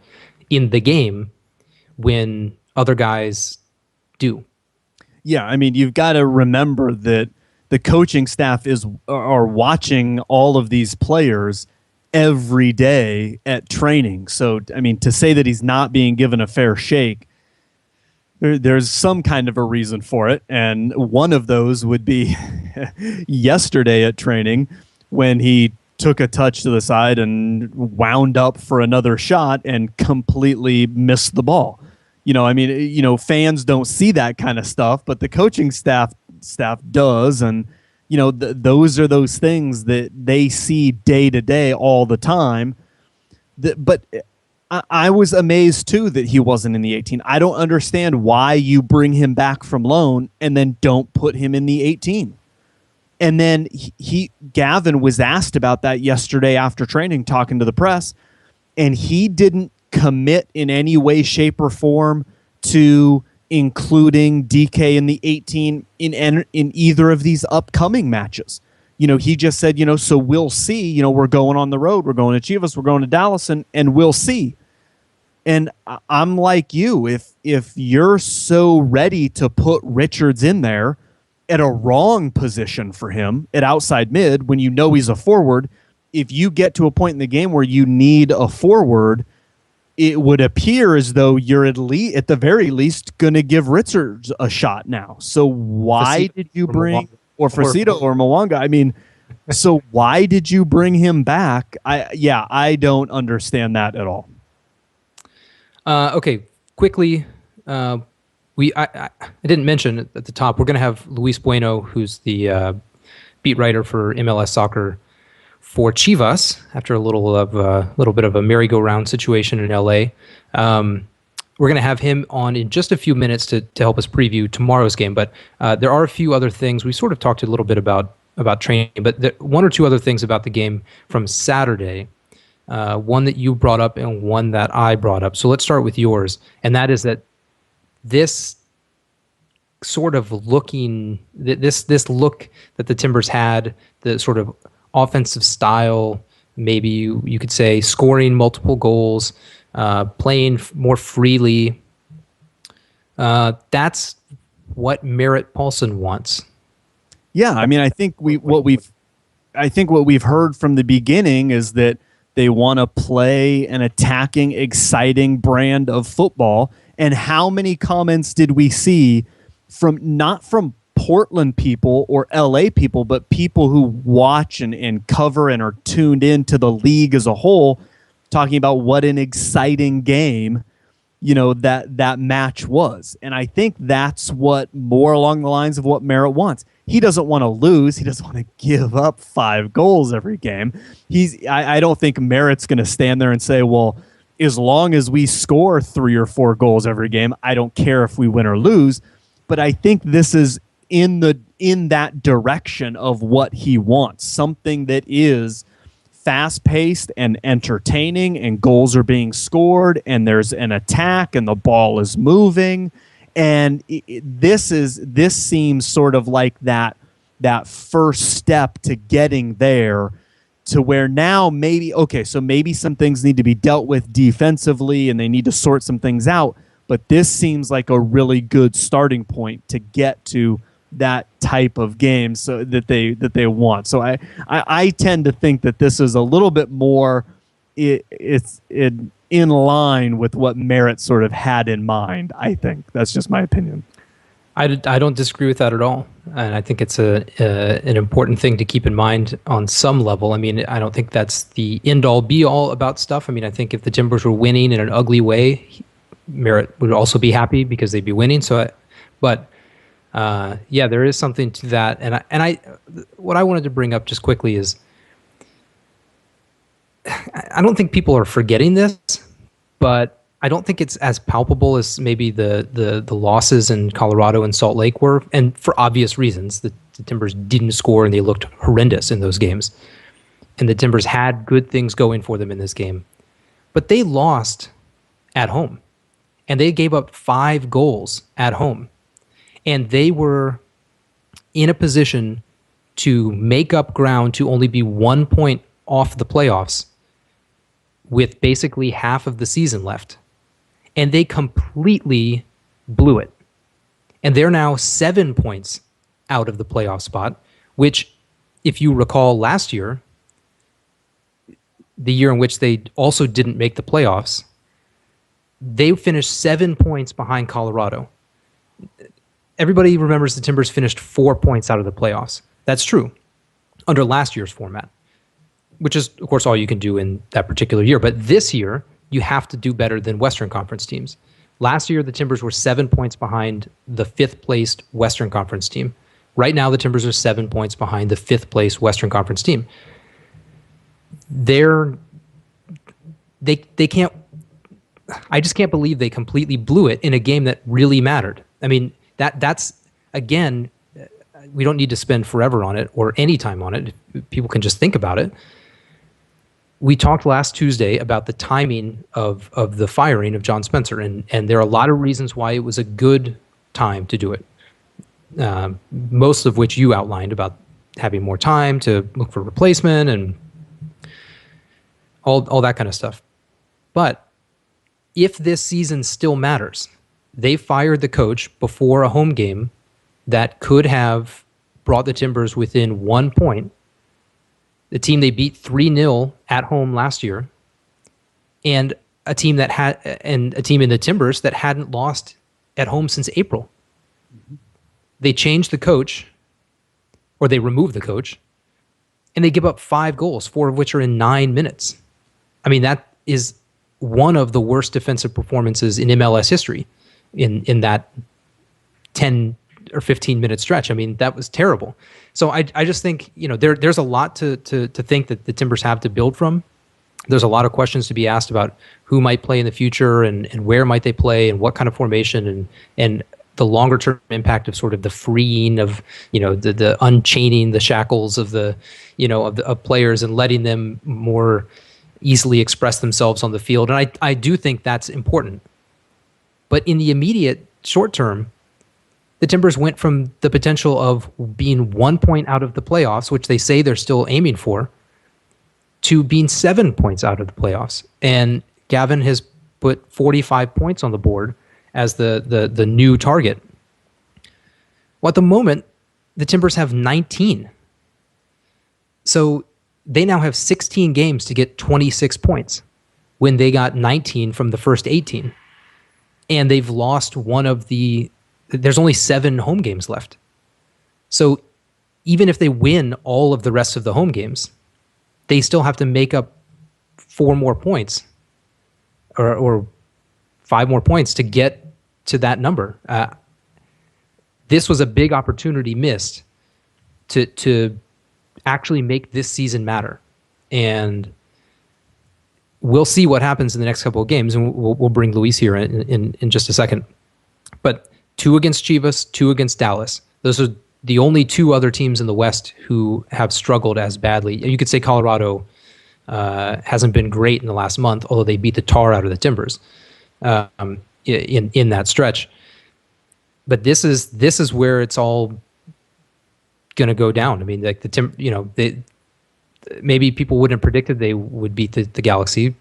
in the game when other guys do. Yeah, I mean, you've got to remember that the coaching staff are watching all of these players every day at training. So, I mean, to say that he's not being given a fair shake, there's some kind of a reason for it. And one of those would be yesterday at training when he took a touch to the side and wound up for another shot and completely missed the ball. I mean, fans don't see that kind of stuff, but the coaching staff does. And, those are those things that they see day to day all the time. But I was amazed, too, that he wasn't in the 18. I don't understand why you bring him back from loan and then don't put him in the 18. And then Gavin was asked about that yesterday after training, talking to the press, and he didn't commit in any way, shape, or form to including DK in the 18 in either of these upcoming matches. He just said, so we'll see. We're going on the road. We're going to Chivas. We're going to Dallas, and we'll see. And I'm like you. If you're so ready to put Richards in there at a wrong position for him at outside mid, when he's a forward, if you get to a point in the game where you need a forward, it would appear as though you're at the very least going to give Richards a shot now. So why did you bring Facito or Mwanga? I mean, so why did you bring him back? I don't understand that at all. Okay, quickly, I didn't mention at the top, we're going to have Luis Bueno, who's the beat writer for MLS Soccer for Chivas, after a little bit of a merry-go-round situation in LA. We're going to have him on in just a few minutes to help us preview tomorrow's game. But there are a few other things. We sort of talked a little bit about training, but one or two other things about the game from Saturday. One that you brought up and one that I brought up. So let's start with yours. And that is that this sort of this look that the Timbers had, the sort of offensive style, maybe you could say scoring multiple goals, playing more freely. That's what Merritt Paulson wants. Yeah, I mean, I think what we've heard from the beginning is that they want to play an attacking, exciting brand of football. And how many comments did we see not from Portland people or LA people, but people who watch and cover and are tuned into the league as a whole, talking about what an exciting game, that match was. And I think that's what more along the lines of what Merritt wants. He doesn't want to lose. He doesn't want to give up 5 goals every game. I don't think Merritt's going to stand there and say, well, as long as we score 3 or 4 goals every game, I don't care if we win or lose. But I think this is in that direction of what he wants, something that is fast-paced and entertaining, and goals are being scored, and there's an attack, and the ball is moving, and this seems sort of like that first step to getting there, to where now maybe some things need to be dealt with defensively, and they need to sort some things out, but this seems like a really good starting point to get to that type of game so that they want. So I tend to think that this is a little bit more it's in line with what Merritt sort of had in mind. I think that's just my opinion. I don't disagree with that at all, and I think it's an important thing to keep in mind on some level. I mean, I don't think that's the end-all be-all about stuff. I mean, I think if the Timbers were winning in an ugly way, Merritt would also be happy because they'd be winning. Yeah, there is something to that, and I what I wanted to bring up just quickly is I don't think people are forgetting this, but I don't think it's as palpable as maybe the losses in Colorado and Salt Lake were, and for obvious reasons. The Timbers didn't score and they looked horrendous in those games. and the Timbers had good things going for them in this game. But they lost at home, and they gave up 5 goals at home. And they were in a position to make up ground to only be 1 point off the playoffs with basically half of the season left. And they completely blew it. And they're now 7 points out of the playoff spot, which, if you recall last year, the year in which they also didn't make the playoffs, they finished 7 points behind Colorado. Everybody remembers the Timbers finished 4 points out of the playoffs. That's true under last year's format, which is, of course, all you can do in that particular year. But this year, you have to do better than Western Conference teams. Last year, the Timbers were 7 points behind the 5th-placed Western Conference team. Right now, the Timbers are 7 points behind the 5th-placed Western Conference team. They can't. I just can't believe they completely blew it in a game that really mattered. I mean, that's again, we don't need to spend forever on it or any time on it. People can just think about it. We talked last Tuesday about the timing of the firing of John Spencer, and there are a lot of reasons why it was a good time to do it. Most of which you outlined about having more time to look for replacement and all that kind of stuff. But if this season still matters, they fired the coach before a home game that could have brought the Timbers within 1 point. The team they beat 3-0 at home last year, and a team in the Timbers that hadn't lost at home since April. Mm-hmm. They changed the coach, or they removed the coach, and they give up 5 goals, 4 of which are in 9 minutes. I mean, that is one of the worst defensive performances in MLS history in that 10 or 15 minute stretch. I mean, that was terrible. So I just think, there's a lot to think that the Timbers have to build from. There's a lot of questions to be asked about who might play in the future and where might they play and what kind of formation and the longer term impact of sort of the freeing of, the unchaining the shackles of of players and letting them more easily express themselves on the field. And I do think that's important. But in the immediate short term, the Timbers went from the potential of being 1 point out of the playoffs, which they say they're still aiming for, to being 7 points out of the playoffs. And Gavin has put 45 points on the board as the new target. Well, at the moment, the Timbers have 19. So they now have 16 games to get 26 points when they got 19 from the first 18. And they've lost there's only 7 home games left. So even if they win all of the rest of the home games, they still have to make up 4 more points or 5 more points to get to that number. This was a big opportunity missed to actually make this season matter. And we'll see what happens in the next couple of games, and we'll bring Luis here in just a second. But 2 against Chivas, 2 against Dallas. Those are the only 2 other teams in the West who have struggled as badly. You could say Colorado hasn't been great in the last month, although they beat the tar out of the Timbers in that stretch. But this is where it's all going to go down. I mean, like maybe people wouldn't have predicted they would beat the Galaxy,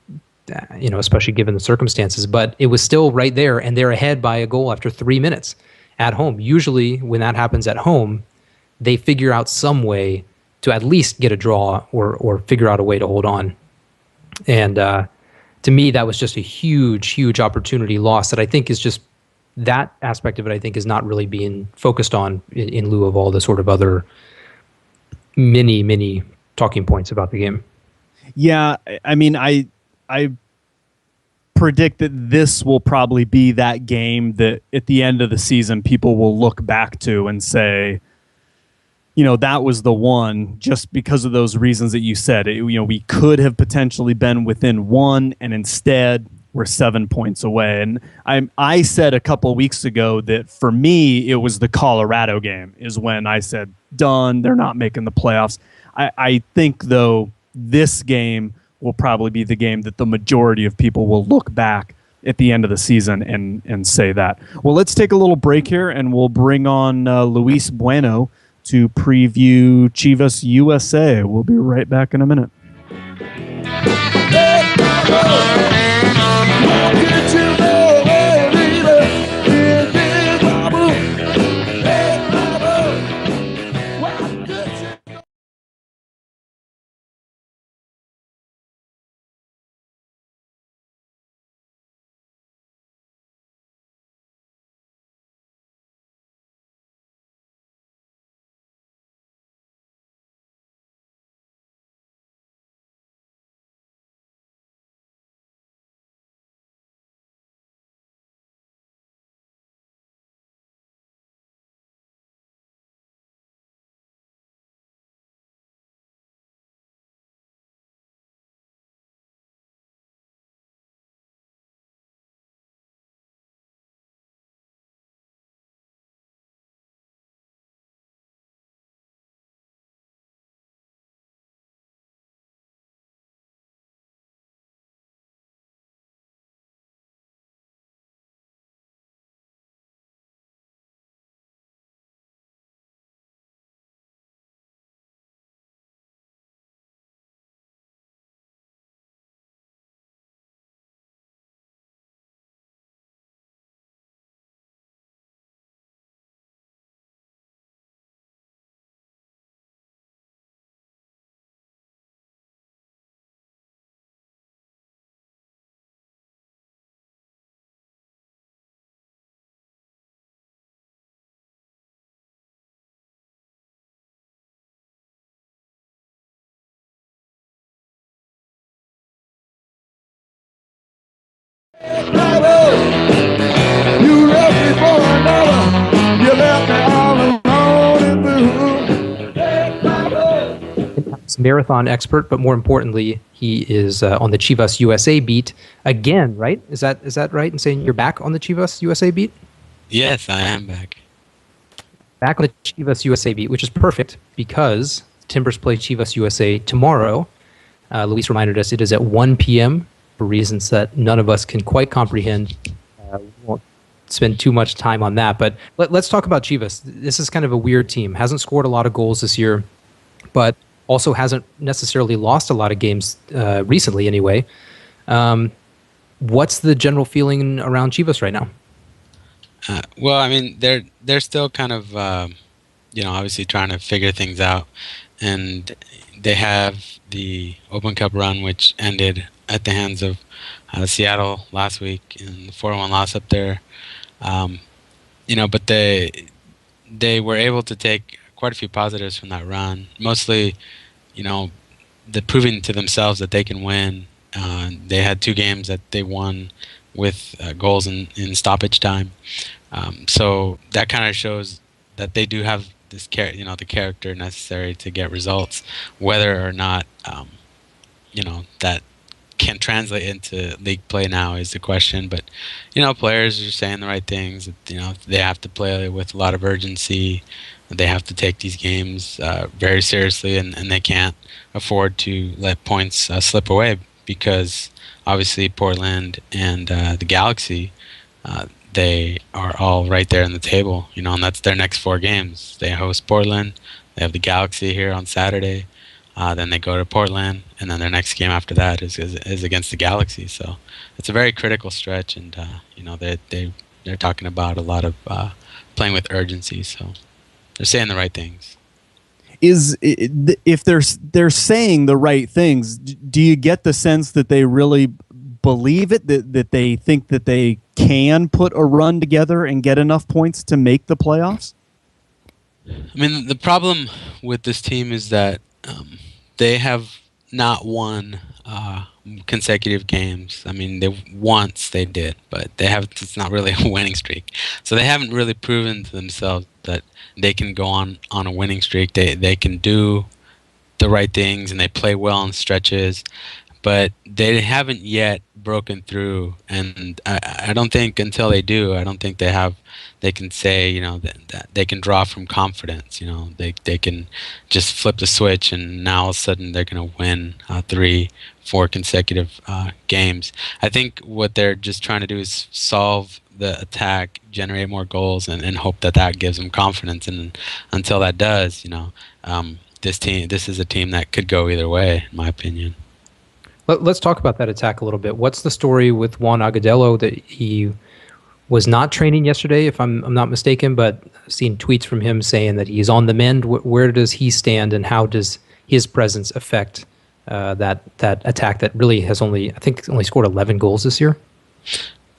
especially given the circumstances, but it was still right there, and they're ahead by a goal after 3 minutes at home. Usually when that happens at home, they figure out some way to at least get a draw or figure out a way to hold on. And to me, that was just a huge, huge opportunity loss that I think is just, that aspect of it, I think, is not really being focused on in lieu of all the sort of other many talking points about the game. Yeah, I mean, I predict that this will probably be that game that at the end of the season people will look back to and say, that was the one, just because of those reasons that you said. We could have potentially been within 1, and instead we're 7 points away. And I said a couple of weeks ago that for me, it was the Colorado game is when I said, done, they're not making the playoffs. I think, though, this game will probably be the game that the majority of people will look back at the end of the season and say that. Well, let's take a little break here, and we'll bring on Luis Bueno to preview Chivas USA. We'll be right back in a minute. Marathon expert, but more importantly, he is on the Chivas USA beat again, right? Is that right in saying you're back on the Chivas USA beat? Yes, I am back. Back on the Chivas USA beat, which is perfect because Timbers play Chivas USA tomorrow. Luis reminded us it is at 1 p.m. for reasons that none of us can quite comprehend. We won't spend too much time on that, but let's talk about Chivas. This is kind of a weird team. Hasn't scored a lot of goals this year, but also hasn't necessarily lost a lot of games recently anyway. What's the general feeling around Chivas right now? Well, I mean, they're still kind of, obviously trying to figure things out. And they have the Open Cup run, which ended at the hands of Seattle last week in the 4-1 loss up there. But they were able to take quite a few positives from that run. Mostly, the proving to themselves that they can win. They had 2 games that they won with goals in stoppage time. So that kind of shows that they do have this the character necessary to get results. Whether or not that can translate into league play now is the question. But players are saying the right things. They have to play with a lot of urgency. They have to take these games very seriously, and they can't afford to let points slip away, because obviously Portland and the Galaxy, they are all right there in the table, and that's their next 4 games. They host Portland, they have the Galaxy here on Saturday, then they go to Portland, and then their next game after that is against the Galaxy. So it's a very critical stretch, and they're talking about a lot of playing with urgency. So they're saying the right things. If they're saying the right things, do you get the sense that they really believe it, that they think that they can put a run together and get enough points to make the playoffs? I mean, the problem with this team is that they have not won consecutive games. I mean, once they did, but it's not really a winning streak. So they haven't really proven to themselves that they can go on a winning streak. They can do the right things, and they play well in stretches. but they haven't yet broken through. And I don't think until they do, I don't think they can say, that they can draw from confidence. They can just flip the switch and now all of a sudden they're going to win 3-4 consecutive games. I think what they're just trying to do is solve the attack, generate more goals, and hope that gives them confidence. And until that does, this is a team that could go either way, in my opinion. Let's talk about that attack a little bit. What's the story with Juan Agudelo? That he was not training yesterday, if I'm not mistaken, but I've seen tweets from him saying that he's on the mend. Where does he stand, and how does his presence affect that attack that really has only scored 11 goals this year?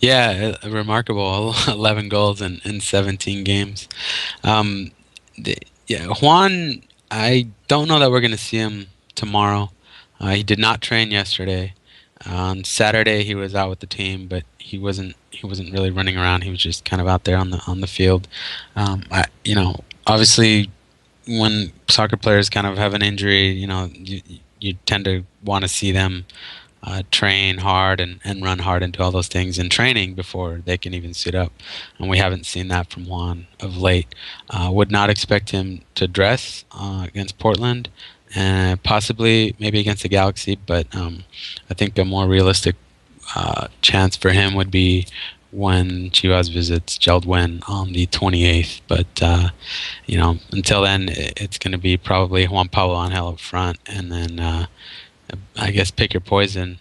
Yeah, remarkable. 11 goals in 17 games. Juan, I don't know that we're going to see him tomorrow. He did not train yesterday. On Saturday, he was out with the team, but he wasn't really running around. He was just kind of out there on the field. Obviously, when soccer players kind of have an injury, you tend to want to see them train hard and run hard and do all those things in training before they can even suit up. And we haven't seen that from Juan of late. Would not expect him to dress against Portland, and possibly maybe against the Galaxy, but I think a more realistic chance for him would be when Chivas visits Jeld-Wen on the 28th. But until then, it's going to be probably Juan Pablo Angel up front, and then I guess pick your poison.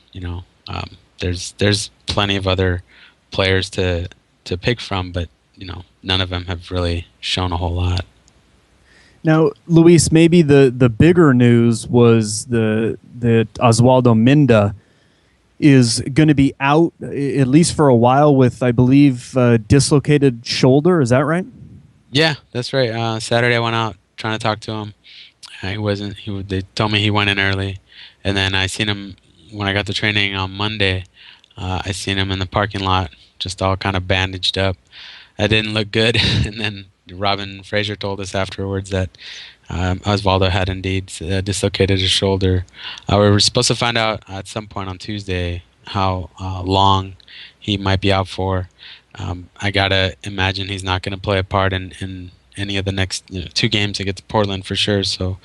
There's plenty of other players to pick from, but none of them have really shown a whole lot. Now, Luis, maybe the bigger news was that Oswaldo Minda is going to be out at least for a while with, I believe, dislocated shoulder. Is that right? Yeah, that's right. Saturday I went out trying to talk to him. They told me he went in early, and then I seen him when I got to training on Monday. I seen him in the parking lot, just all kind of bandaged up. That didn't look good. And then Robin Fraser told us afterwards that Osvaldo had indeed dislocated his shoulder. We were supposed to find out at some point on Tuesday how long he might be out for. I gotta imagine he's not going to play a part in any of the next 2 games against Portland for sure. So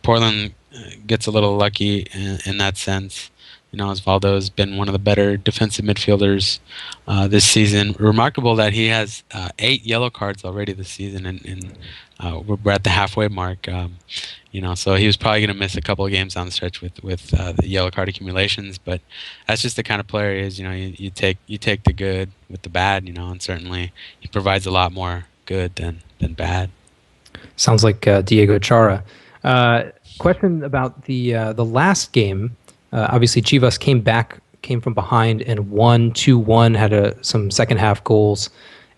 Portland gets a little lucky in that sense. Osvaldo has been one of the better defensive midfielders this season. Remarkable that he has 8 yellow cards already this season, and we're at the halfway mark. So he was probably going to miss a couple of games on the stretch with the yellow card accumulations. But that's just the kind of player he is. You take the good with the bad. And certainly he provides a lot more good than bad. Sounds like Diego Chara. Question about the last game. Obviously, Chivas came from behind and won 2-1, had some second half goals,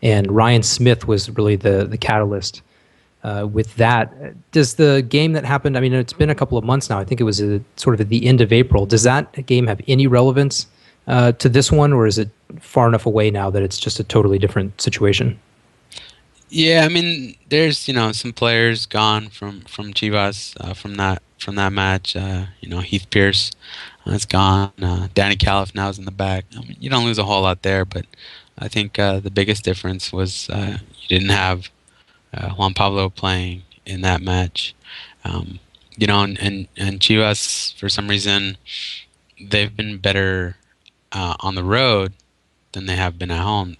and Ryan Smith was really the catalyst with that. Does the game that happened, it's been a couple of months now, I think it was sort of at the end of April, does that game have any relevance to this one, or is it far enough away now that it's just a totally different situation? Yeah, there's some players gone from Chivas from that match. Heath Pierce is gone. Danny Califf now is in the back. You don't lose a whole lot there, but I think the biggest difference was you didn't have Juan Pablo playing in that match. And Chivas, for some reason, they've been better on the road than they have been at home.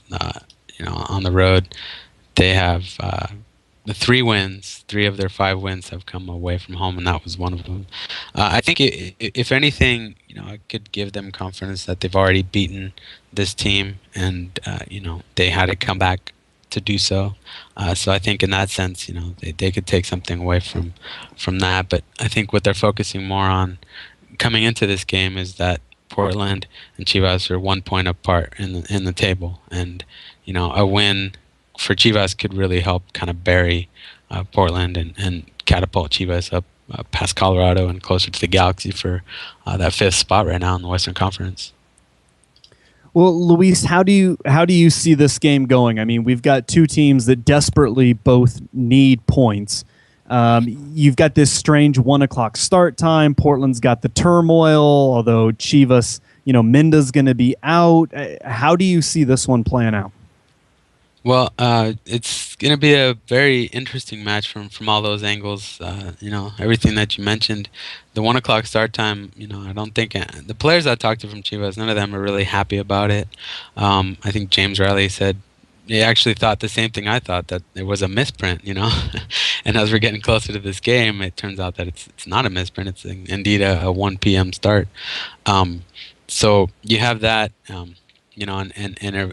On the road, they have the 3 wins. 3 of their 5 wins have come away from home, and that was one of them. I think if anything, it could give them confidence that they've already beaten this team, and they had to come back to do so. So I think in that sense, they could take something away from that. But I think what they're focusing more on coming into this game is that Portland and Chivas are 1 point apart in the table, and a win for Chivas could really help kind of bury Portland and catapult Chivas up past Colorado and closer to the Galaxy for that 5th spot right now in the Western Conference. Well, Luis, how do you see this game going? We've got 2 teams that desperately both need points. You've got this strange 1:00 start time. Portland's got the turmoil, although Chivas, Minda's going to be out. How do you see this one playing out? Well, it's going to be a very interesting match from all those angles. Everything that you mentioned. The 1:00 start time, I don't think the players I talked to from Chivas, none of them are really happy about it. I think James Riley said he actually thought the same thing I thought, that it was a misprint, And as we're getting closer to this game, it turns out that it's not a misprint. It's indeed a 1 p.m. start. So you have that. And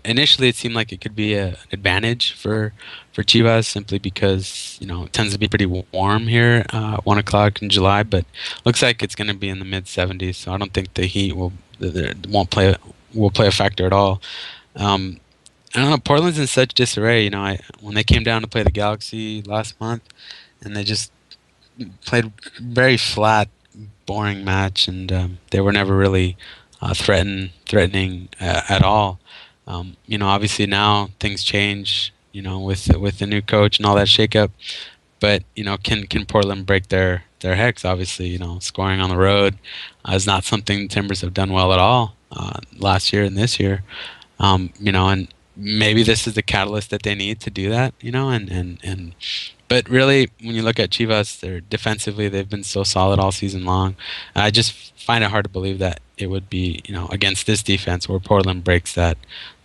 initially it seemed like it could be an advantage for Chivas, simply because it tends to be pretty warm here 1:00 in July, but looks like it's going to be in the mid 70s. So I don't think the heat will play a factor at all. I don't know. Portland's in such disarray. When they came down to play the Galaxy last month, and they just played very flat, boring match, and they were never really threatening at all. Obviously now things change. With the new coach and all that shakeup, but can Portland break their hex? Obviously, scoring on the road is not something the Timbers have done well at all last year and this year. And maybe this is the catalyst that they need to do that. But really, when you look at Chivas, they're defensively, they've been so solid all season long. I just find it hard to believe that it would be, against this defense where Portland breaks that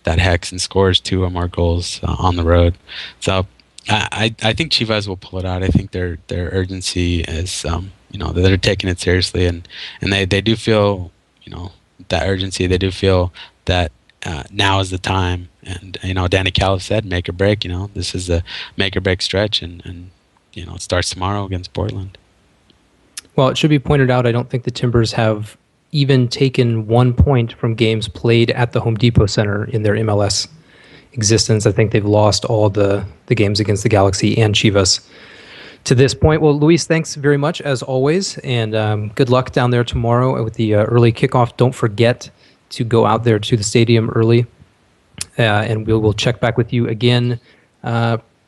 hex and scores 2 or more goals on the road. So I think Chivas will pull it out. I think their urgency is, they're taking it seriously, and they do feel, that urgency. They do feel that now is the time. And, Danny Califf said, make or break. This is a make or break stretch, and it starts tomorrow against Portland. Well, it should be pointed out, I don't think the Timbers have even taken 1 point from games played at the Home Depot Center in their MLS existence. I think they've lost all the games against the Galaxy and Chivas to this point. Well, Luis, thanks very much as always, and good luck down there tomorrow with the early kickoff. Don't forget to go out there to the stadium early, and we'll check back with you again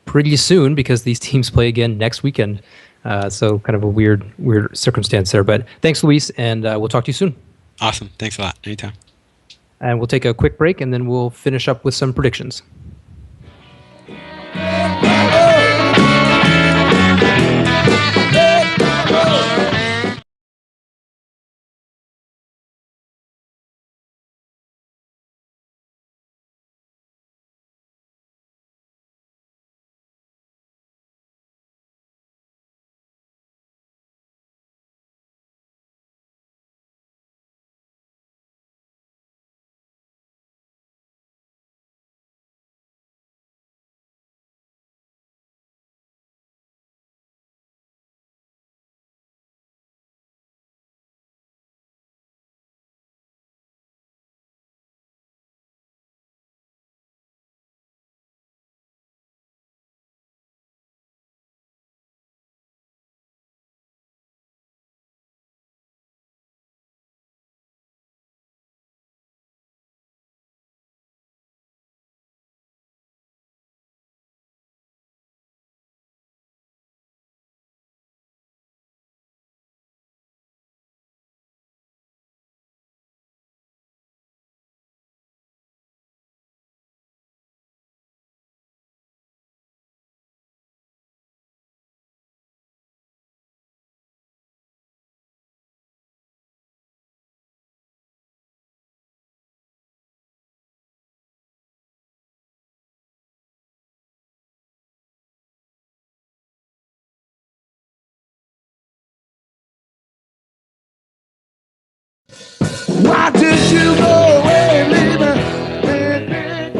pretty soon, because these teams play again next weekend. So kind of a weird circumstance there. But thanks, Luis, and we'll talk to you soon. Awesome. Thanks a lot. Anytime. And we'll take a quick break, and then we'll finish up with some predictions. Why did you go away, baby?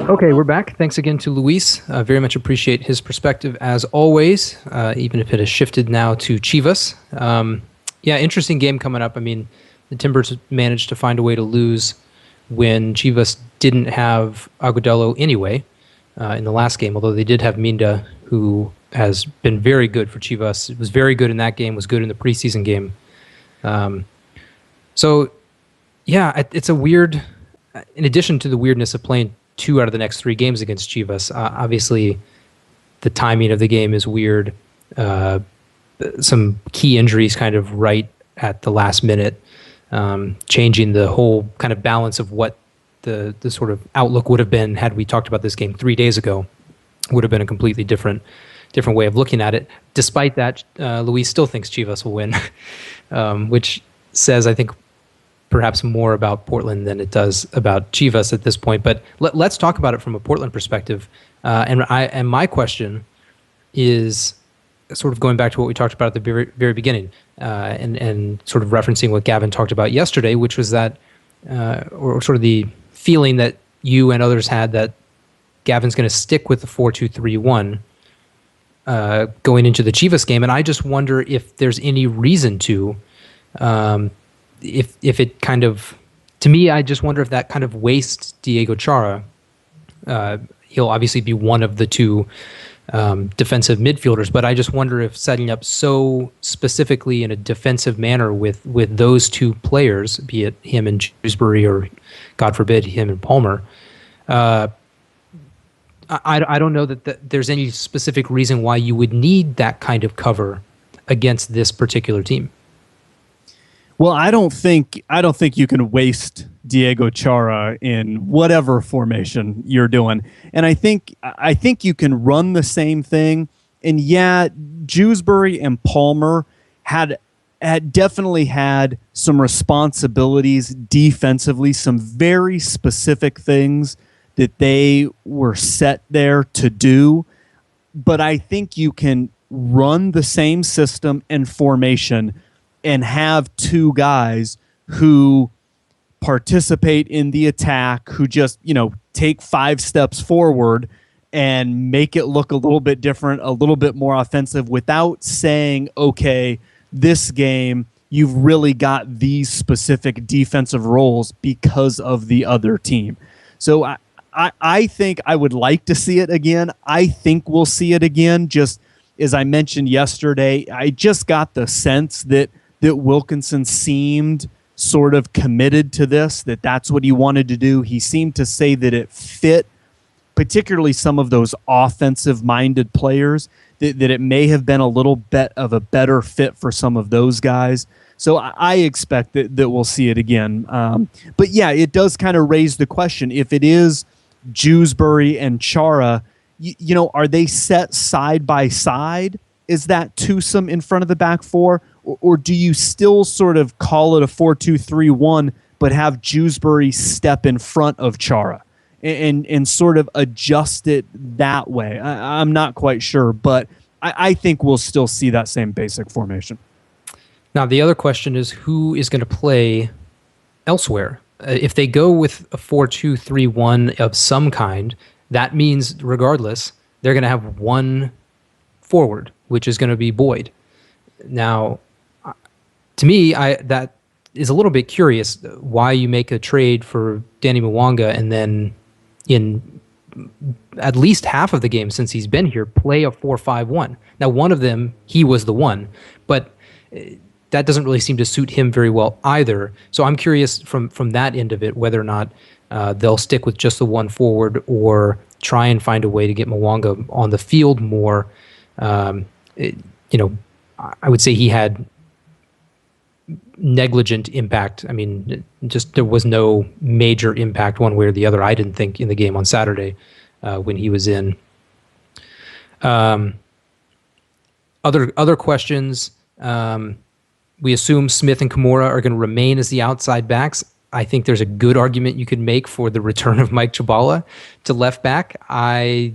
Okay, we're back. Thanks again to Luis. Very much appreciate his perspective as always, even if it has shifted now to Chivas. Yeah, interesting game coming up. I mean, the Timbers managed to find a way to lose when Chivas didn't have Agudelo anyway in the last game, although they did have Minda, who has been very good for Chivas. It was very good in that game, was good in the preseason game. So, yeah, it's a weird, in addition to the weirdness of playing 2 out of the next 3 games against Chivas, obviously the timing of the game is weird. some key injuries kind of right at the last minute, changing the whole kind of balance of what the sort of outlook would have been had we talked about this game 3 days ago. Would have been a completely different way of looking at it. Despite that, Luis still thinks Chivas will win, which says, I think, perhaps more about Portland than it does about Chivas at this point. But let's talk about it from a Portland perspective. And my question is sort of going back to what we talked about at the very, very beginning, and sort of referencing what Gavin talked about yesterday, which was that, or sort of the feeling that you and others had that Gavin's going to stick with the 4-2-3-1 going into the Chivas game. And I just wonder if there's any reason to, if it kind of, to me, I just wonder if that kind of wastes Diego Chara. He'll obviously be one of the two defensive midfielders, but I just wonder if setting up so specifically in a defensive manner with those two players, be it him and Shrewsbury or, God forbid, him and Palmer, I don't know that there's any specific reason why you would need that kind of cover against this particular team. Well, I don't think you can waste Diego Chara in whatever formation you're doing. And I think you can run the same thing. And yeah, Shrewsbury and Palmer had definitely had some responsibilities defensively, some very specific things that they were set there to do. But I think you can run the same system and formation and have two guys who participate in the attack, who just, take 5 steps forward and make it look a little bit different, a little bit more offensive, without saying, okay, this game, you've really got these specific defensive roles because of the other team. So I think I would like to see it again. I think we'll see it again. Just as I mentioned yesterday, I just got the sense that Wilkinson seemed sort of committed to this, that's what he wanted to do. He seemed to say that it fit, particularly some of those offensive-minded players, that it may have been a little bit of a better fit for some of those guys. So I expect that we'll see it again. But yeah, it does kind of raise the question. If it is Shrewsbury and Chara, are they set side by side? Is that twosome in front of the back four? Or do you still sort of call it a 4-2-3-1, but have Shrewsbury step in front of Chara and sort of adjust it that way? I'm not quite sure, but I think we'll still see that same basic formation. Now, the other question is who is going to play elsewhere? If they go with a 4-2-3-1 of some kind, that means regardless, they're going to have one forward, which is going to be Boyd. Now, to me, that is a little bit curious why you make a trade for Danny Mwanga and then in at least half of the game since he's been here, play a 4-5-1. Now, one of them, he was the one, but that doesn't really seem to suit him very well either. So I'm curious from that end of it whether or not they'll stick with just the one forward or try and find a way to get Mwanga on the field more. I would say he had negligent impact. I mean, just there was no major impact one way or the other, I didn't think, in the game on Saturday when he was in. Other questions. We assume Smith and Kimura are going to remain as the outside backs. I think there's a good argument you could make for the return of Mike Chabala to left back. I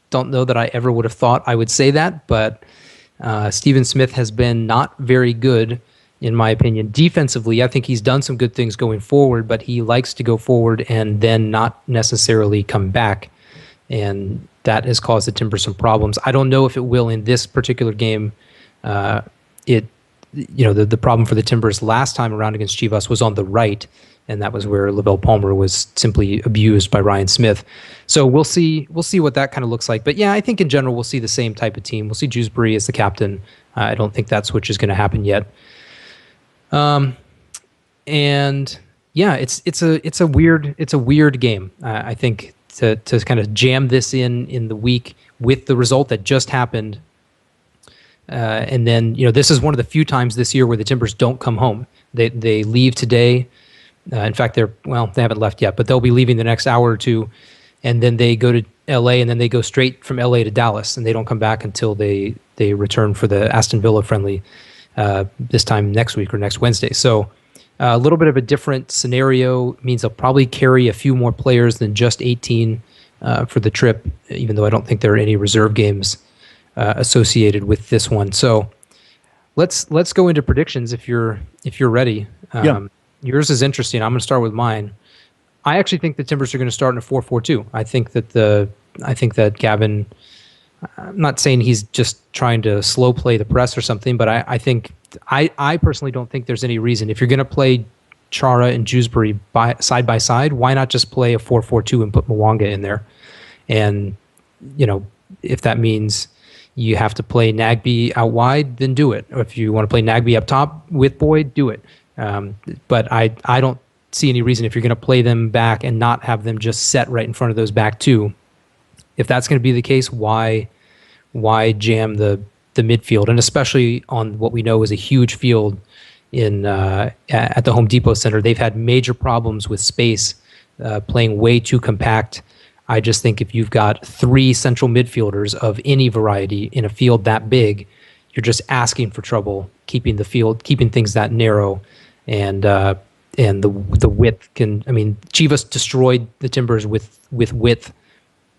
don't know that I ever would have thought I would say that, but Stephen Smith has been not very good, in my opinion. Defensively, I think he's done some good things going forward, but he likes to go forward and then not necessarily come back, and that has caused the Timbers some problems. I don't know if it will in this particular game. The problem for the Timbers last time around against Chivas was on the right, and that was where Lovel Palmer was simply abused by Ryan Smith. So we'll see what that kind of looks like. But yeah, I think in general we'll see the same type of team. We'll see Shrewsbury as the captain. I don't think that switch is going to happen yet. And yeah, it's a weird game. I think to kind of jam this in the week with the result that just happened And then, this is one of the few times this year where the Timbers don't come home. They leave today. In fact, they haven't left yet, but they'll be leaving the next hour or two, and then they go to LA, and then they go straight from LA to Dallas, and they don't come back until they return for the Aston Villa friendly this time next week or next Wednesday. So a little bit of a different scenario means they'll probably carry a few more players than just 18 for the trip, even though I don't think there are any reserve games associated with this one. So let's go into predictions if you're ready. Yours is interesting. I'm going to start with mine. I actually think the Timbers are going to start in a 4-4-2. I think that Gavin, I'm not saying he's just trying to slow play the press or something, but I personally don't think there's any reason. If you're going to play Chara and Dewsbury side by side, why not just play a 4-4-2 and put Mwanga in there? And, if that means you have to play Nagbe out wide, then do it. Or if you want to play Nagbe up top with Boyd, do it. But I don't see any reason if you're going to play them back and not have them just set right in front of those back two. If that's going to be the case, why jam the midfield, and especially on what we know is a huge field at the Home Depot Center. They've had major problems with space, playing way too compact. I just think if you've got three central midfielders of any variety in a field that big, you're just asking for trouble keeping things that narrow, and the width can. I mean, Chivas destroyed the Timbers with width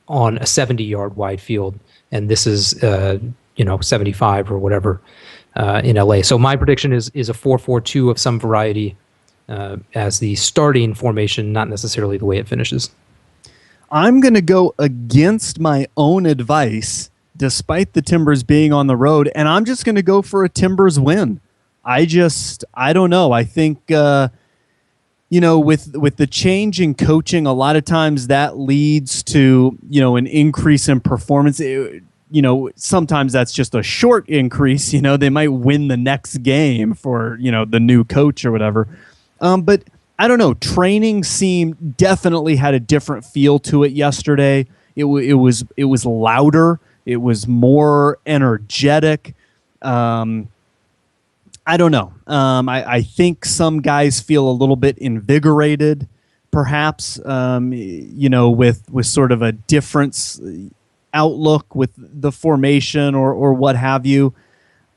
on a 70-yard wide field, and this is 75 or whatever in LA. So my prediction is a 4-4-2 of some variety as the starting formation, not necessarily the way it finishes. I'm going to go against my own advice, despite the Timbers being on the road, and I'm just going to go for a Timbers win. I don't know. I think, with the change in coaching, a lot of times that leads to, an increase in performance. Sometimes that's just a short increase. They might win the next game for, the new coach or whatever. But I don't know. Training definitely had a different feel to it yesterday. It was louder. It was more energetic. I don't know. I think some guys feel a little bit invigorated, perhaps. With sort of a difference outlook with the formation or what have you.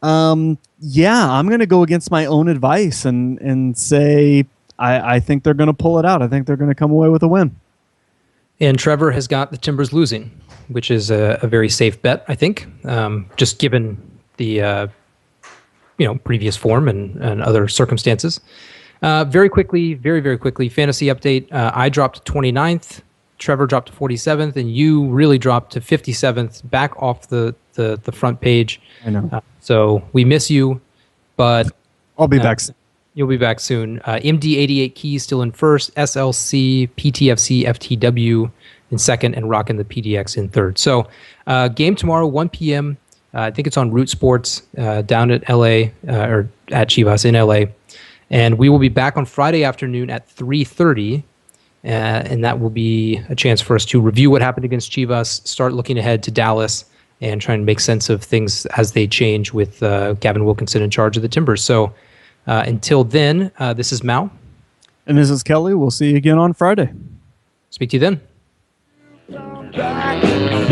I'm going to go against my own advice and say I think they're going to pull it out. I think they're going to come away with a win. And Trevor has got the Timbers losing, which is a very safe bet, I think, just given the previous form and other circumstances. Very quickly, very, very quickly, fantasy update. I dropped to 29th. Trevor dropped to 47th, and you really dropped to 57th, back off the front page. I know. So we miss you, but I'll be back soon. You'll be back soon. MD88 Keys still in first, SLC, PTFC, FTW in second, and Rockin' the PDX in third. So game tomorrow, 1 p.m. I think it's on Root Sports down at LA, or at Chivas in LA. And we will be back on Friday afternoon at 3:30. And that will be a chance for us to review what happened against Chivas, start looking ahead to Dallas, and try and make sense of things as they change with Gavin Wilkinson in charge of the Timbers. So until then, this is Mao. And this is Kelly. We'll see you again on Friday. Speak to you then. Back.